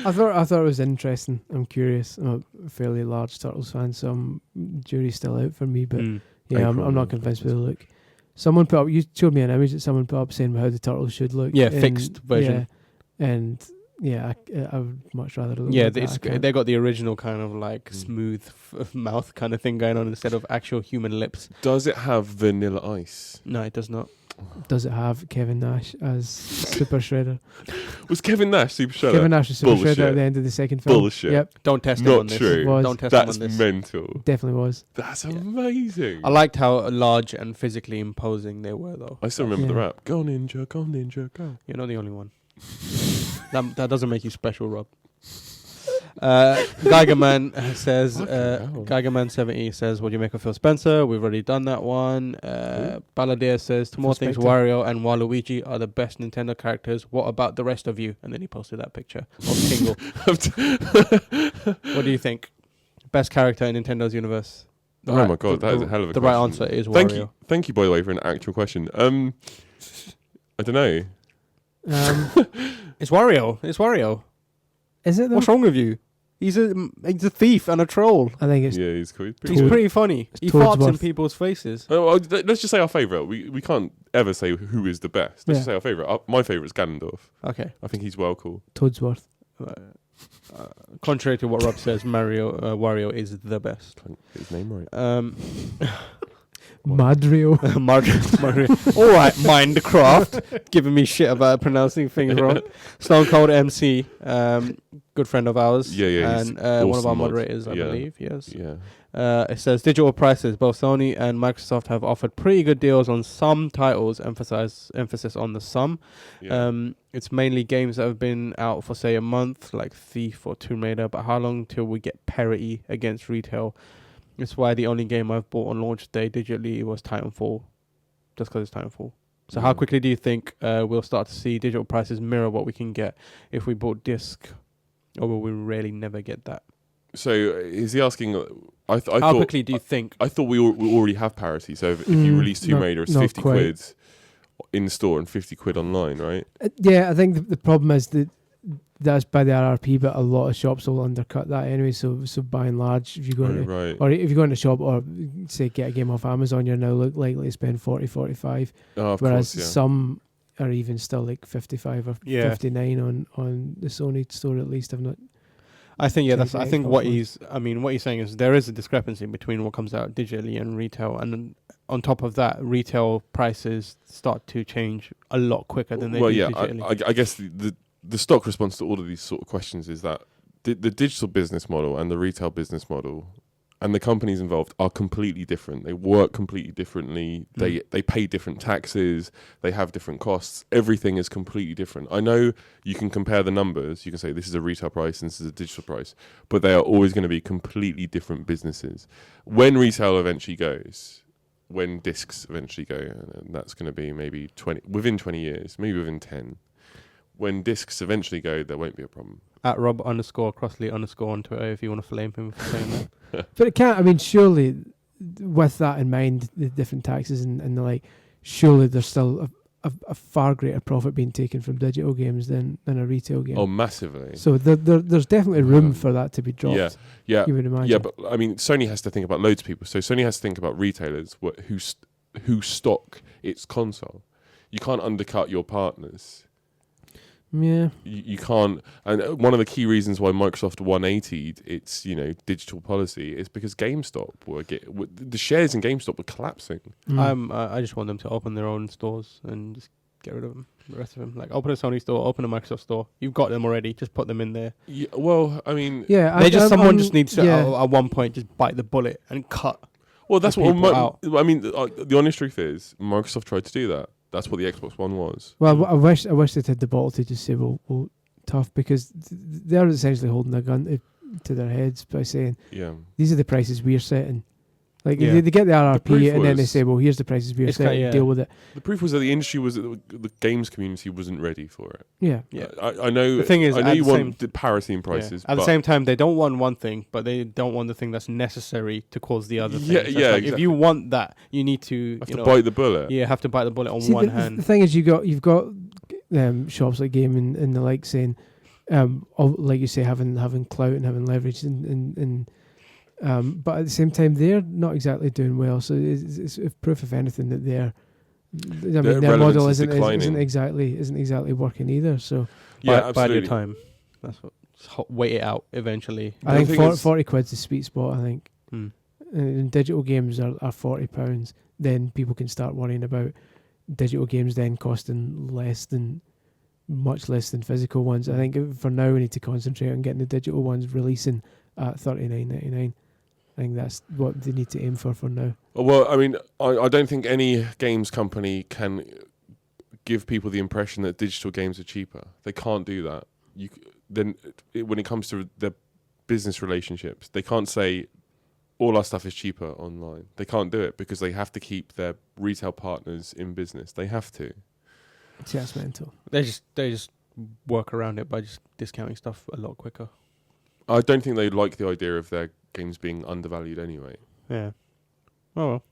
I thought it was interesting. I'm curious. I'm a fairly large Turtles fan, so jury's still out for me. But Mm. yeah, I'm April not convinced with the look. Someone put up. You showed me an image that someone put up saying how the turtles should look. Yeah, and- fixed version. Yeah, and yeah, I would much rather look. Yeah, like that. I can't- they got the original kind of like smooth mouth kind of thing going on instead of actual human lips. Does it have vanilla ice? No, it does not. Does it have Kevin Nash as Super Shredder? Was Kevin Nash Super Shredder? Kevin Nash is Super Bullshit. Shredder at the end of the second film. Bullshit. Yep, Don't test him Not on this. true. Was. Don't test him That's on this. mental. definitely was. That's amazing. I liked how large and physically imposing they were, though. I still remember the Yeah. rap. Go ninja, go. You're not the only one. that doesn't make you special, Rob. Geigerman says, Fucking hell. Geigerman70 says, what do you make of Phil Spencer? We've already done that one. Balladeer says, to more things, Spector. Wario and Waluigi are the best Nintendo characters. What about the rest of you? And then he posted that picture of Tingle. What do you think? Best character in Nintendo's universe? The Oh right- my god, that is a hell of a The question. right answer is Thank Wario. you. Thank you, by the way, for an actual question. I don't know. It's Wario. It's Wario. Is it though? What's wrong with you? He's a thief and a troll. I think it's Yeah, he's cool. He's Toad- pretty funny. He Toadsworth. farts in people's faces. Oh, well, let's just say our favourite. We can't ever say who is the best. Let's Yeah. just say our favourite. My favourite is Ganondorf. Okay. I think he's well cool. Toadsworth. Contrary to what Rob says, Wario is the best. Can't get his name right. Madrio. Mario. All right, Minecraft, giving me shit about pronouncing things wrong. Stone Cold MC, good friend of ours. Yeah, he's and one of our awesome mod. moderators, I Yeah. believe. Yes. Yeah. It says digital prices. Both Sony and Microsoft have offered pretty good deals on some titles. Emphasis on the some. Yeah. It's mainly games that have been out for say a month, like Thief or Tomb Raider. But how long till we get parity against retail? It's why the only game I've bought on launch day digitally was Titanfall, just because it's Titanfall. So how quickly do you think we'll start to see digital prices mirror what we can get if we bought disc, or will we really never get that? So is he asking? I How thought, quickly do you think? I thought we already have parity. So if you release Tomb Raider, it's not 50 quite. quid in store and 50 quid online, right? Yeah, I think the problem is that that's by the RRP, but a lot of shops will undercut that anyway. So by and large, if you go into, Right. or if you go into a shop or say get a game off Amazon, you're now likely to spend 40, 45. Oh, of Whereas course, yeah. some are even still like 55 or Yeah. 59 on the Sony store at least. I've not. I think Check I the think Xbox what one. he's saying is there is a discrepancy between what comes out digitally and retail, and then on top of that, retail prices start to change a lot quicker than they do digitally. I guess the stock response to all of these sort of questions is that the digital business model and the retail business model and the companies involved are completely different. They work completely differently. They pay different taxes. They have different costs. Everything is completely different. I know you can compare the numbers. You can say this is a retail price and this is a digital price, but they are always going to be completely different businesses. When retail eventually goes, when discs eventually go, and that's going to be maybe within 20 years, maybe within 10. When discs eventually go, there won't be a problem. At Rob_Crossley_ on Twitter if you want to flame him for saying that. But it can't. I mean, surely, with that in mind, the different taxes and the like, surely there's still a far greater profit being taken from digital games than a retail game. Oh, massively. So there's definitely room for that to be dropped. Yeah. You would imagine. Yeah, but I mean, Sony has to think about loads of people. So Sony has to think about retailers who stock its console. You can't undercut your partners. Yeah. You can't. And one of the key reasons why Microsoft 180'd its digital policy is because GameStop the shares in GameStop were collapsing. I just want them to open their own stores and just get rid of them. The rest of them, like open a Sony store, open a Microsoft store. You've got them already. Just put them in there. Yeah, well, I mean, Yeah. Someone just needs to at one point just bite the bullet and cut. well, that's the what people out. I mean. The honest truth is, Microsoft tried to do that. That's what the Xbox One was. Well, I wish they'd had the bottle to just say, well, tough, because they're essentially holding a gun to their heads by saying, Yeah. these are the prices we're setting. Like Yeah. they get the RRP proof and then they was- say, well, here's the prices we're setting. Deal with it. The proof was that the industry the games community wasn't ready for it. Yeah. Yeah. I know. The thing is, I know at you the want the parity in prices. At the but same time, they don't want one thing, but they don't want the thing that's necessary to cause the other thing. Yeah, So it's yeah, like, if exactly. you want that, you need to have to bite the bullet. Yeah, have to bite the bullet on See, one the hand. thing is, you've got shops like Game and the like saying, like you say, having clout and having leverage and but at the same time they're not exactly doing well. So it's proof, if anything, that their model relevance is isn't declining. exactly working either. So Yeah, Bide your absolutely. time. That's what. Wait it out eventually. I The think thing is- 40 quid's the sweet spot. I think. Hmm. And digital games are £40. Then people can start worrying about digital games then costing much less than physical ones. I think for now we need to concentrate on getting the digital ones releasing at $39.99. I think that's what they need to aim for now. Well, I mean, I don't think any games company can give people the impression that digital games are cheaper. They can't do that. When it comes to their business relationships, they can't say all our stuff is cheaper online. They can't do it because they have to keep their retail partners in business. They have to. See, that's mental. They just work around it by just discounting stuff a lot quicker. I don't think they like the idea of their games being undervalued anyway. Yeah. Oh well,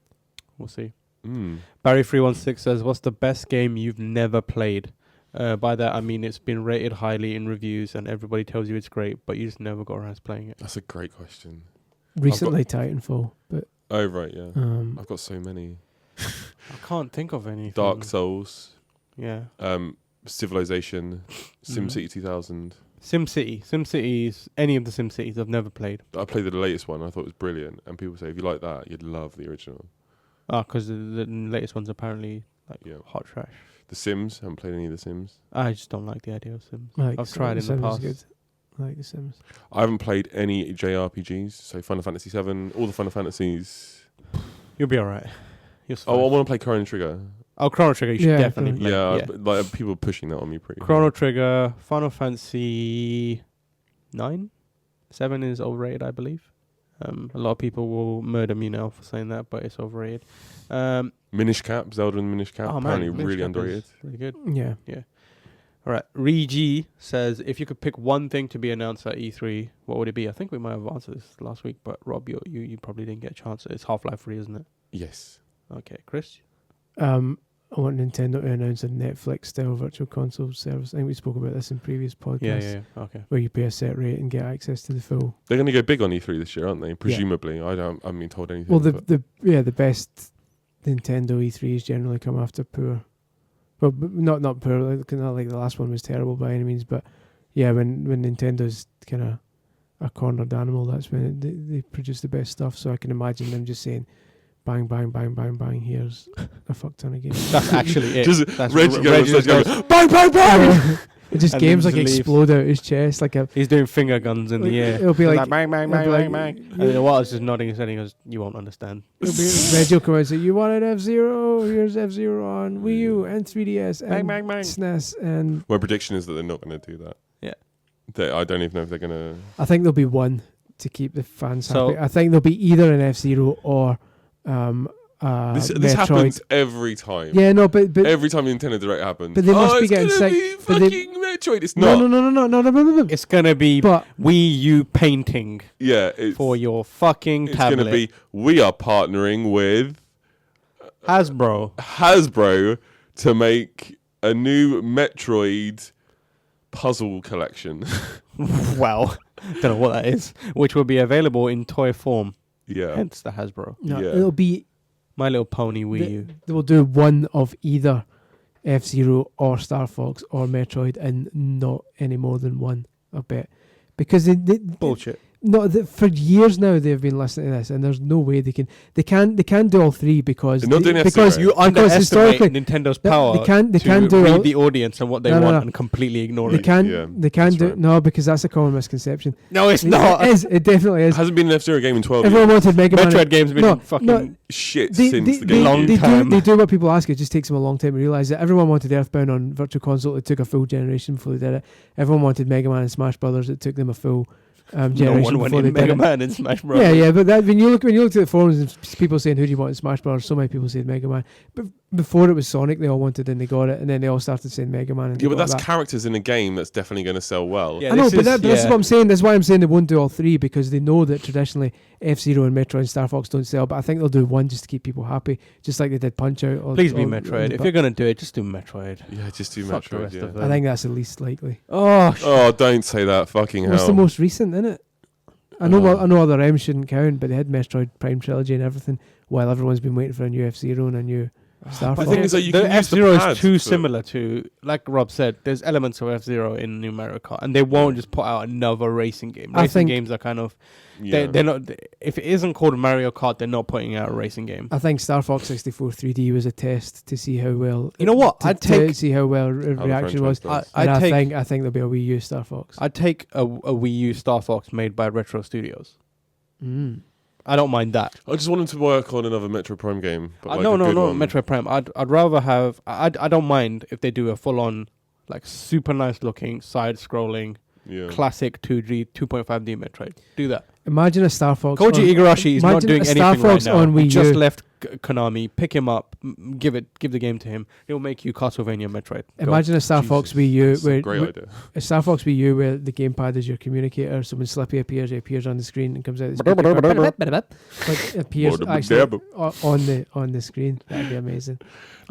we'll see. Mm. Barry316 says, "What's the best game you've never played?" By that I mean it's been rated highly in reviews and everybody tells you it's great, but you just never got around to playing it. That's a great question. Recently, Titanfall, but Oh, right, yeah. um, I've got so many. I can't think of anything. Dark Souls, Yeah. Civilization, SimCity 2000. SimCities, any of the SimCities I've never played. I played the latest one. I thought it was brilliant. And people say, if you like that, you'd love the original. Oh, because the latest one's apparently like hot trash. The Sims. Haven't played any of the Sims. I just don't like the idea of Sims. Like I've tried in the Sims is past. good. I like The Sims. I haven't played any JRPGs. So Final Fantasy 7, all the Final Fantasies. You'll be alright. Oh, I want to play Chrono Trigger. Oh, Chrono Trigger, you should definitely play. Yeah, like people are pushing that on me pretty. Chrono Trigger, Final Fantasy 9? 7 is overrated, I believe. A lot of people will murder me now for saying that, but it's overrated. Minish Cap, Zelda and Minish Cap, apparently Minish really Cap underrated. is really good. Yeah. All right. Regi says, if you could pick one thing to be announced at E3, what would it be? I think we might have answered this last week, but Rob, you probably didn't get a chance. It's Half-Life 3, isn't it? Yes. Okay. Chris? I want Nintendo to announce a Netflix-style virtual console service. I think we spoke about this in previous podcasts. Yeah. Okay. Where you pay a set rate and get access to the full. They're going to go big on E3 this year, aren't they? Presumably. I haven't been told anything. Well, the best Nintendo E3s generally come after poor. Well, not poor. Not like the last one was terrible by any means, but yeah, when Nintendo's kind of a cornered animal, that's when they produce the best stuff. So I can imagine them just saying, bang, bang, bang, bang, bang. Here's a fuck ton of games. That's actually it. Just That's Reggie goes, goes, bang, bang, bang! It just And games then like leaves. explode out his chest like a. he's doing finger guns in the air. It'll be like bang, bang, bang, it'll be bang, like- bang. And then Wallace is nodding his head and he goes, you won't understand. Reggie will come out and say, "You wanted F-Zero? Here's F-Zero on Wii U and 3DS and Bang, bang, bang. SNES." And My prediction is that they're not going to do that. Yeah. I don't even know if they're going to... I think there'll be one to keep the fans So- happy. I think there'll be either an F-Zero or This Metroid. happens every time. Yeah, no, but Every time Nintendo Direct happens. But they must be it's getting gonna sick- be but they- fucking Metroid. It's not. No. It's going to be But Wii U painting Yeah, it's, for your fucking it's tablet. going to be, we are partnering with Hasbro to make a new Metroid puzzle collection. Well, don't know what that is. Which will be available in toy form. Yeah. Hence the Hasbro. no, Yeah. it'll be. My Little Pony Wii U. They will do one of either F-Zero or Star Fox or Metroid, and not any more than one. I bet, because they Bullshit. for years now they've been listening to this, and there's no way they can do all three because They're not doing because F-Zero. You because underestimate historically Nintendo's they power can to do read all, the audience and what they No, want no. and completely ignore they it. can Yeah, they can that's do right. no, because that's a common misconception. No, it's not. It definitely It is. hasn't been an F-Zero game in 12 Everyone years. wanted Mega Man. Metroid games been No, fucking... no. Shit They, since they, the they, game. Long they time. do what people ask. It just takes them a long time to realise that everyone wanted Earthbound on Virtual Console. It took a full generation before they did it. Everyone wanted Mega Man and Smash Brothers. It took them a full no generation one before wanted they did Mega it. Man and Smash Bros. Yeah, but that, when you look at the forums and people saying who do you want in Smash Bros, so many people said Mega Man. But before it was Sonic, they all wanted and they got it, and then they all started saying Mega Man. And Yeah, but they got that's that. characters in a game that's definitely going to sell well. Yeah, I know, this but is- this is yeah. what I'm saying. That's why I'm saying they won't do all three, because they know that traditionally F-Zero and Metroid and Star Fox don't sell. But I think they'll do one just to keep people happy, just like they did Punch Out. Or, Please be or- Metroid. If but you're going to do it, just do Metroid. Yeah, just do Fuck the Metroid. rest Yeah. of them. I think that's the least likely. Oh, Oh, don't say that. Fucking hell. What's the most recent, isn't it? I know other M's shouldn't count, but they had Metroid Prime Trilogy and everything, while everyone's been waiting for a new F-Zero and a new Star The Fox. thing is that you the can use the F-Zero pad is too for- similar to, like Rob said, there's elements of F-Zero in New Mario Kart, and they won't just put out another racing game. I Racing think- games are kind of, Yeah. they're not, if it isn't called Mario Kart, they're not putting out a racing game. I think Star Fox 64 3D was a test to see how well. You know what? To, I'd to take- see how well How the reaction was. franchise does. And I'd take, I think there'll be a Wii U Star Fox. I'd take a Wii U Star Fox made by Retro Studios. Mm. I don't mind that. I just want him to work on another Metro Prime game. But like no, a good no, one. Metroid Prime. I'd rather have. I don't mind if they do a full on, like super nice looking side scrolling Yeah. classic 2D 2.5D Metroid. Do that. Imagine a Star Fox. Koji Igarashi is not imagine doing a Star anything right Fox now. on He Wii just U. left Konami. Pick him up. Give the game to him. He'll make you Castlevania Metroid. Go. Imagine a Star Fox Wii U That's a where great idea. a Star Fox Wii U where the gamepad is your communicator. So when Slippy appears, he appears on the screen and comes out. The like appears actually on the screen. That'd be amazing.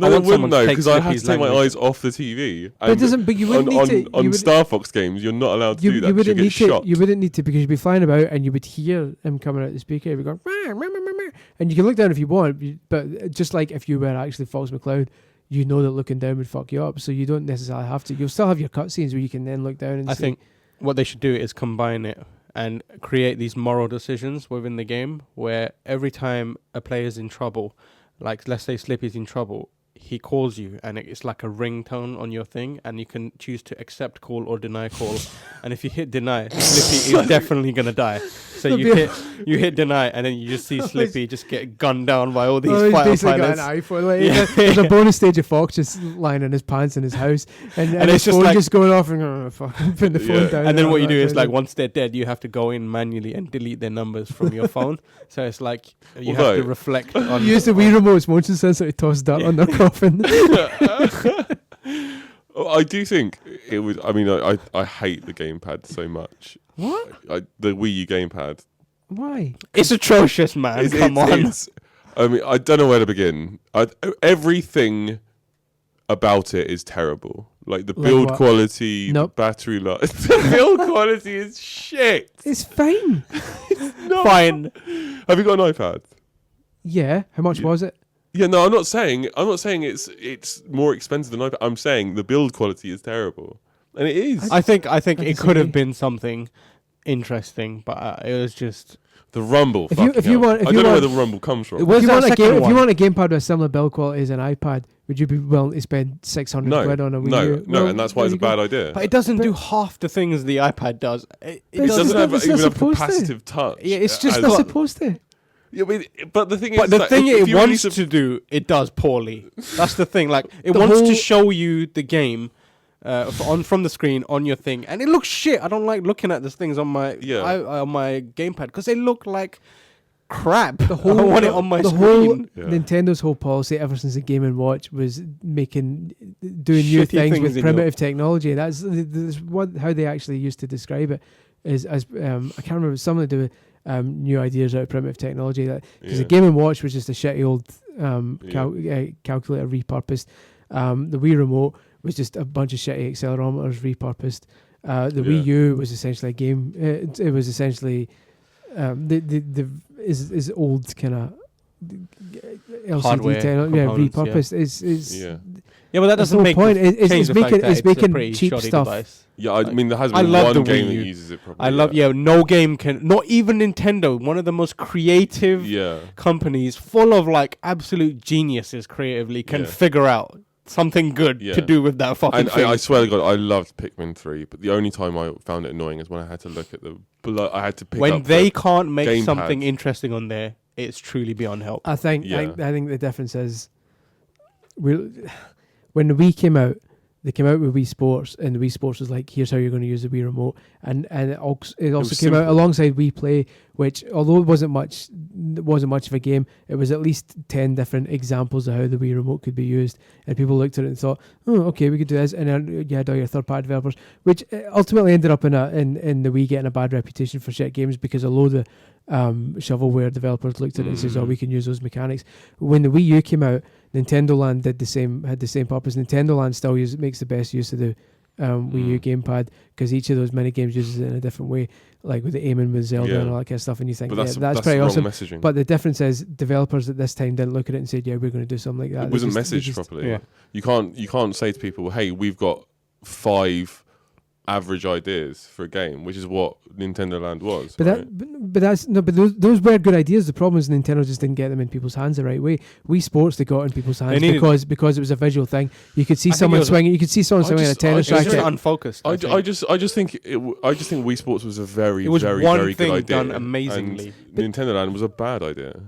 No, I it want wouldn't someone to though, take because I have to Slippy's take my language. eyes off the TV. But it doesn't. But you wouldn't on, need to. on you would- Star Fox games, you're not allowed to you, do that. you 'cause wouldn't get need to. shot. You wouldn't need to, because you'd be flying about and you would hear him coming out the speaker. You'd be going, "Meow, meow, meow, meow, meow." And you can look down if you want, but just like if you were actually Fox McCloud, you know that looking down would fuck you up. So you don't necessarily have to. You'll still have your cutscenes where you can then look down and I see. think what they should do is combine it and create these moral decisions within the game where every time a player is in trouble, like let's say Slippy's in trouble, he calls you and it's like a ringtone on your thing, and you can choose to accept call or deny call. And if you hit deny, Slippy is definitely gonna die. So you hit deny, and then you just see Slippy just get gunned down by all these fighter pilots. Got an iPhone. Like, there's a bonus stage of Fox just lying in his pants in his house, and it's his just phone like, just going off, and fucking putting the phone down. And then what you do is like once they're dead, you have to go in manually and delete their numbers from your phone. So it's like you have to reflect on. Use the Wii remote's motion sensor to toss dirt on their coffin. I do think it would. I mean, I hate the gamepad so much. What? The Wii U gamepad. Why? It's atrocious, man. Come on. I mean, I don't know where to begin. Everything about it is terrible. Like the build quality, the battery life. The build quality is shit. It's fine. It's not fine. Have you got an iPad? Yeah. How much was it? Yeah, no, I'm not saying it's more expensive than iPad. I'm saying the build quality is terrible, and it is. I think it could have been something interesting, but it was just the rumble. I don't know where the rumble comes from. If you want a gamepad with a similar build quality as an iPad, would you be willing to spend 600 quid on a Wii U? No, and that's why it's a bad idea. But it doesn't do half the things the iPad does. It doesn't even have capacitive touch. Yeah, it's just not supposed to. Yeah, but the thing is, but the thing it wants to do, it does poorly. That's the thing. Like it wants to show you the game from the screen on your thing, and it looks shit. I don't like looking at these things on my on my gamepad because they look like crap. I want it on my screen. Nintendo's whole policy ever since the Game & Watch was doing new things with primitive technology. That's how they actually used to describe it. Is as I can't remember, something to do with new ideas out of primitive technology. Because the Game & Watch was just a shitty old calculator repurposed. The Wii Remote was just a bunch of shitty accelerometers repurposed. The Wii U was essentially a game. It was essentially is old kind of LCD repurposed. Yeah, but that doesn't make point. It's making cheap stuff. Device. Yeah, I mean, there has been one game that uses it properly. No game can, not even Nintendo, one of the most creative companies, full of like absolute geniuses creatively, can figure out something good to do with that fucking thing. I swear to God, I loved Pikmin 3, but the only time I found it annoying is when I had to look at I had to pick up when they can't make something interesting on there, it's truly beyond help. I think the difference is when the Wii came out, they came out with Wii Sports, and the Wii Sports was like, here's how you're going to use the Wii Remote, and it also came out alongside Wii Play, which although it wasn't much of a game, it was at least 10 different examples of how the Wii Remote could be used, and people looked at it and thought, oh, okay, we could do this, and then you had all your third-party developers, which ultimately ended up in the Wii getting a bad reputation for shit games, because a load of shovelware developers looked at it and says, oh, we can use those mechanics. When the Wii U came out, Nintendo Land had the same purpose. Nintendo Land still makes the best use of the Wii U gamepad, because each of those mini games uses it in a different way, like with the aiming with Zelda and all that kind of stuff, and you think, that's pretty awesome. Messaging. But the difference is developers at this time didn't look at it and said, yeah, we're going to do something like that. It wasn't messaged properly. Yeah. You can't say to people, hey, we've got 5 average ideas for a game, which is what Nintendo Land was. But those were good ideas. The problem is Nintendo just didn't get them in people's hands the right way. Wii Sports, they got in people's hands because it was a visual thing. You could see someone swinging. You could see someone swinging a tennis racket. It was just unfocused. I just think Wii Sports was a very good idea. Done amazingly. And Nintendo Land was a bad idea.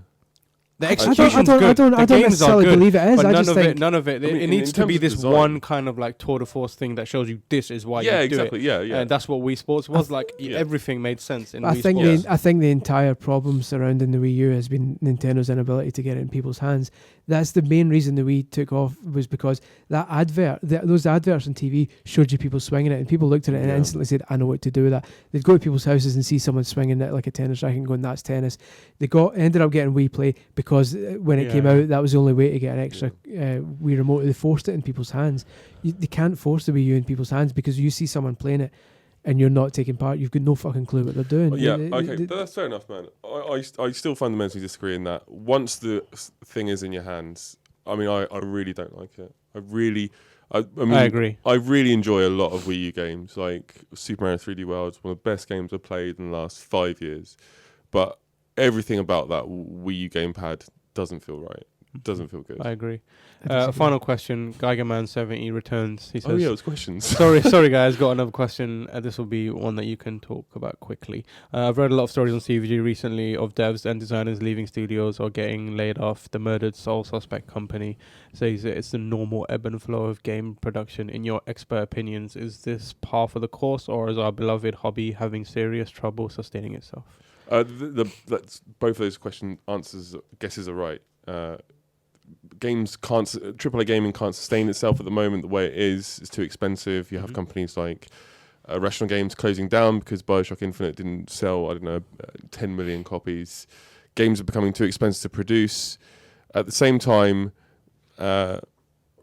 The execution's good. I don't necessarily believe it is. But none of it. It needs to be this design. One kind of like tour de force thing that shows you this is why you do it. Yeah. And that's what Wii Sports was like. Everything made sense in Wii Sports. I think the entire problem surrounding the Wii U has been Nintendo's inability to get it in people's hands. That's the main reason the Wii took off, was because that those adverts on TV showed you people swinging it, and people looked at it and instantly said, I know what to do with that. They'd go to people's houses and see someone swinging it like a tennis racket and going, that's tennis. They ended up getting Wii Play because when it came out, that was the only way to get an extra Wii Remote. They forced it in people's hands. They can't force the Wii U in people's hands, because you see someone playing it and you're not taking part, you've got no fucking clue what they're doing. That's fair enough, man. I still fundamentally disagree in that. Once the thing is in your hands, I mean, I really don't like it. I agree. I really enjoy a lot of Wii U games, like Super Mario 3D World, one of the best games I've played in the last 5 years. But everything about that Wii U gamepad doesn't feel right. doesn't feel good. I agree. I disagree. Final question. Geigerman70 returns. He says, Oh yeah, it's questions. sorry guys, got another question. This will be one that you can talk about quickly. I've read a lot of stories on CVG recently of devs and designers leaving studios or getting laid off. The murdered Sole Suspect company says that it's the normal ebb and flow of game production. In your expert opinions, is this par for the course, or is our beloved hobby having serious trouble sustaining itself? That's both of those guesses are right. AAA gaming can't sustain itself at the moment the way it is. It's too expensive. You have companies like Rational Games closing down because BioShock Infinite didn't sell, 10 million copies. Games are becoming too expensive to produce. At the same time,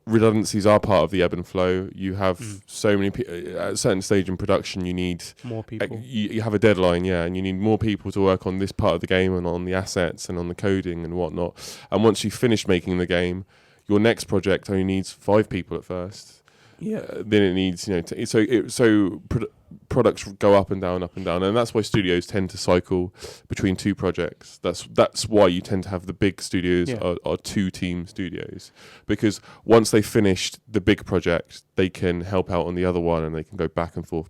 redundancies are part of the ebb and flow. You have so many people at a certain stage in production. You need more people. You have a deadline, and you need more people to work on this part of the game and on the assets and on the coding and whatnot. And once you finish making the game, your next project only needs 5 people at first. Yeah. Then it needs, products go up and down, and that's why studios tend to cycle between 2 projects. That's why you tend to have the big studios are 2-team studios, because once they finished the big project, they can help out on the other one, and they can go back and forth.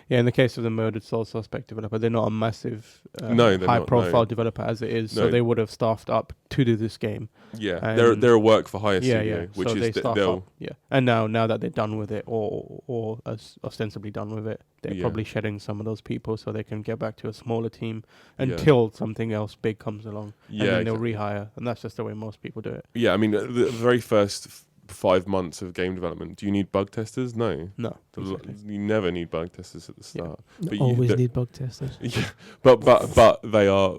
Yeah, in the case of the murdered Sole Suspect developer, they're not a massive, high-profile developer as it is, so they would have staffed up to do this game. Yeah, they're a work-for-hire studio, which so is they'll. Yeah, and now that they're done with it, or as ostensibly done with it, they're probably shedding some of those people so they can get back to a smaller team until something else big comes along, and then they'll rehire, and that's just the way most people do it. Yeah, I mean, the very first 5 months of game development, do you need bug testers? No. Exactly. You never need bug testers at the start. But always need bug testers. Yeah, but they are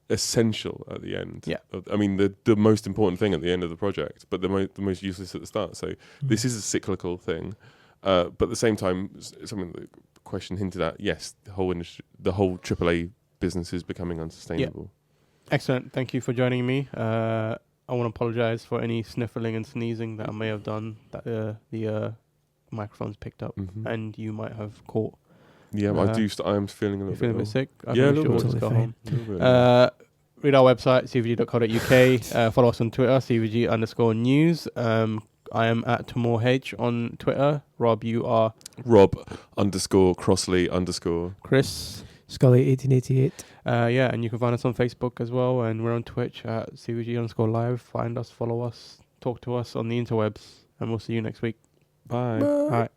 essential at the end. Yeah. I mean, the most important thing at the end of the project, but the most useless at the start. So this is a cyclical thing. But at the same time, something the question hinted at, yes, the whole industry, the whole AAA business is becoming unsustainable. Yeah. Excellent. Thank you for joining me. I want to apologize for any sniffling and sneezing that I may have done that the microphones picked up and you might have caught. Yeah, I am feeling a little bit sick. I yeah, a think we little should bit. all just go home. Read our website, cvg.co.uk. Follow us on Twitter, cvg_news. I am at TamorH on Twitter. Rob, you are? Rob_Crossley_. Chris? Scully1888. And you can find us on Facebook as well, and we're on Twitch at CVG_live. Find us, follow us, talk to us on the interwebs, and we'll see you next week. Bye. All right.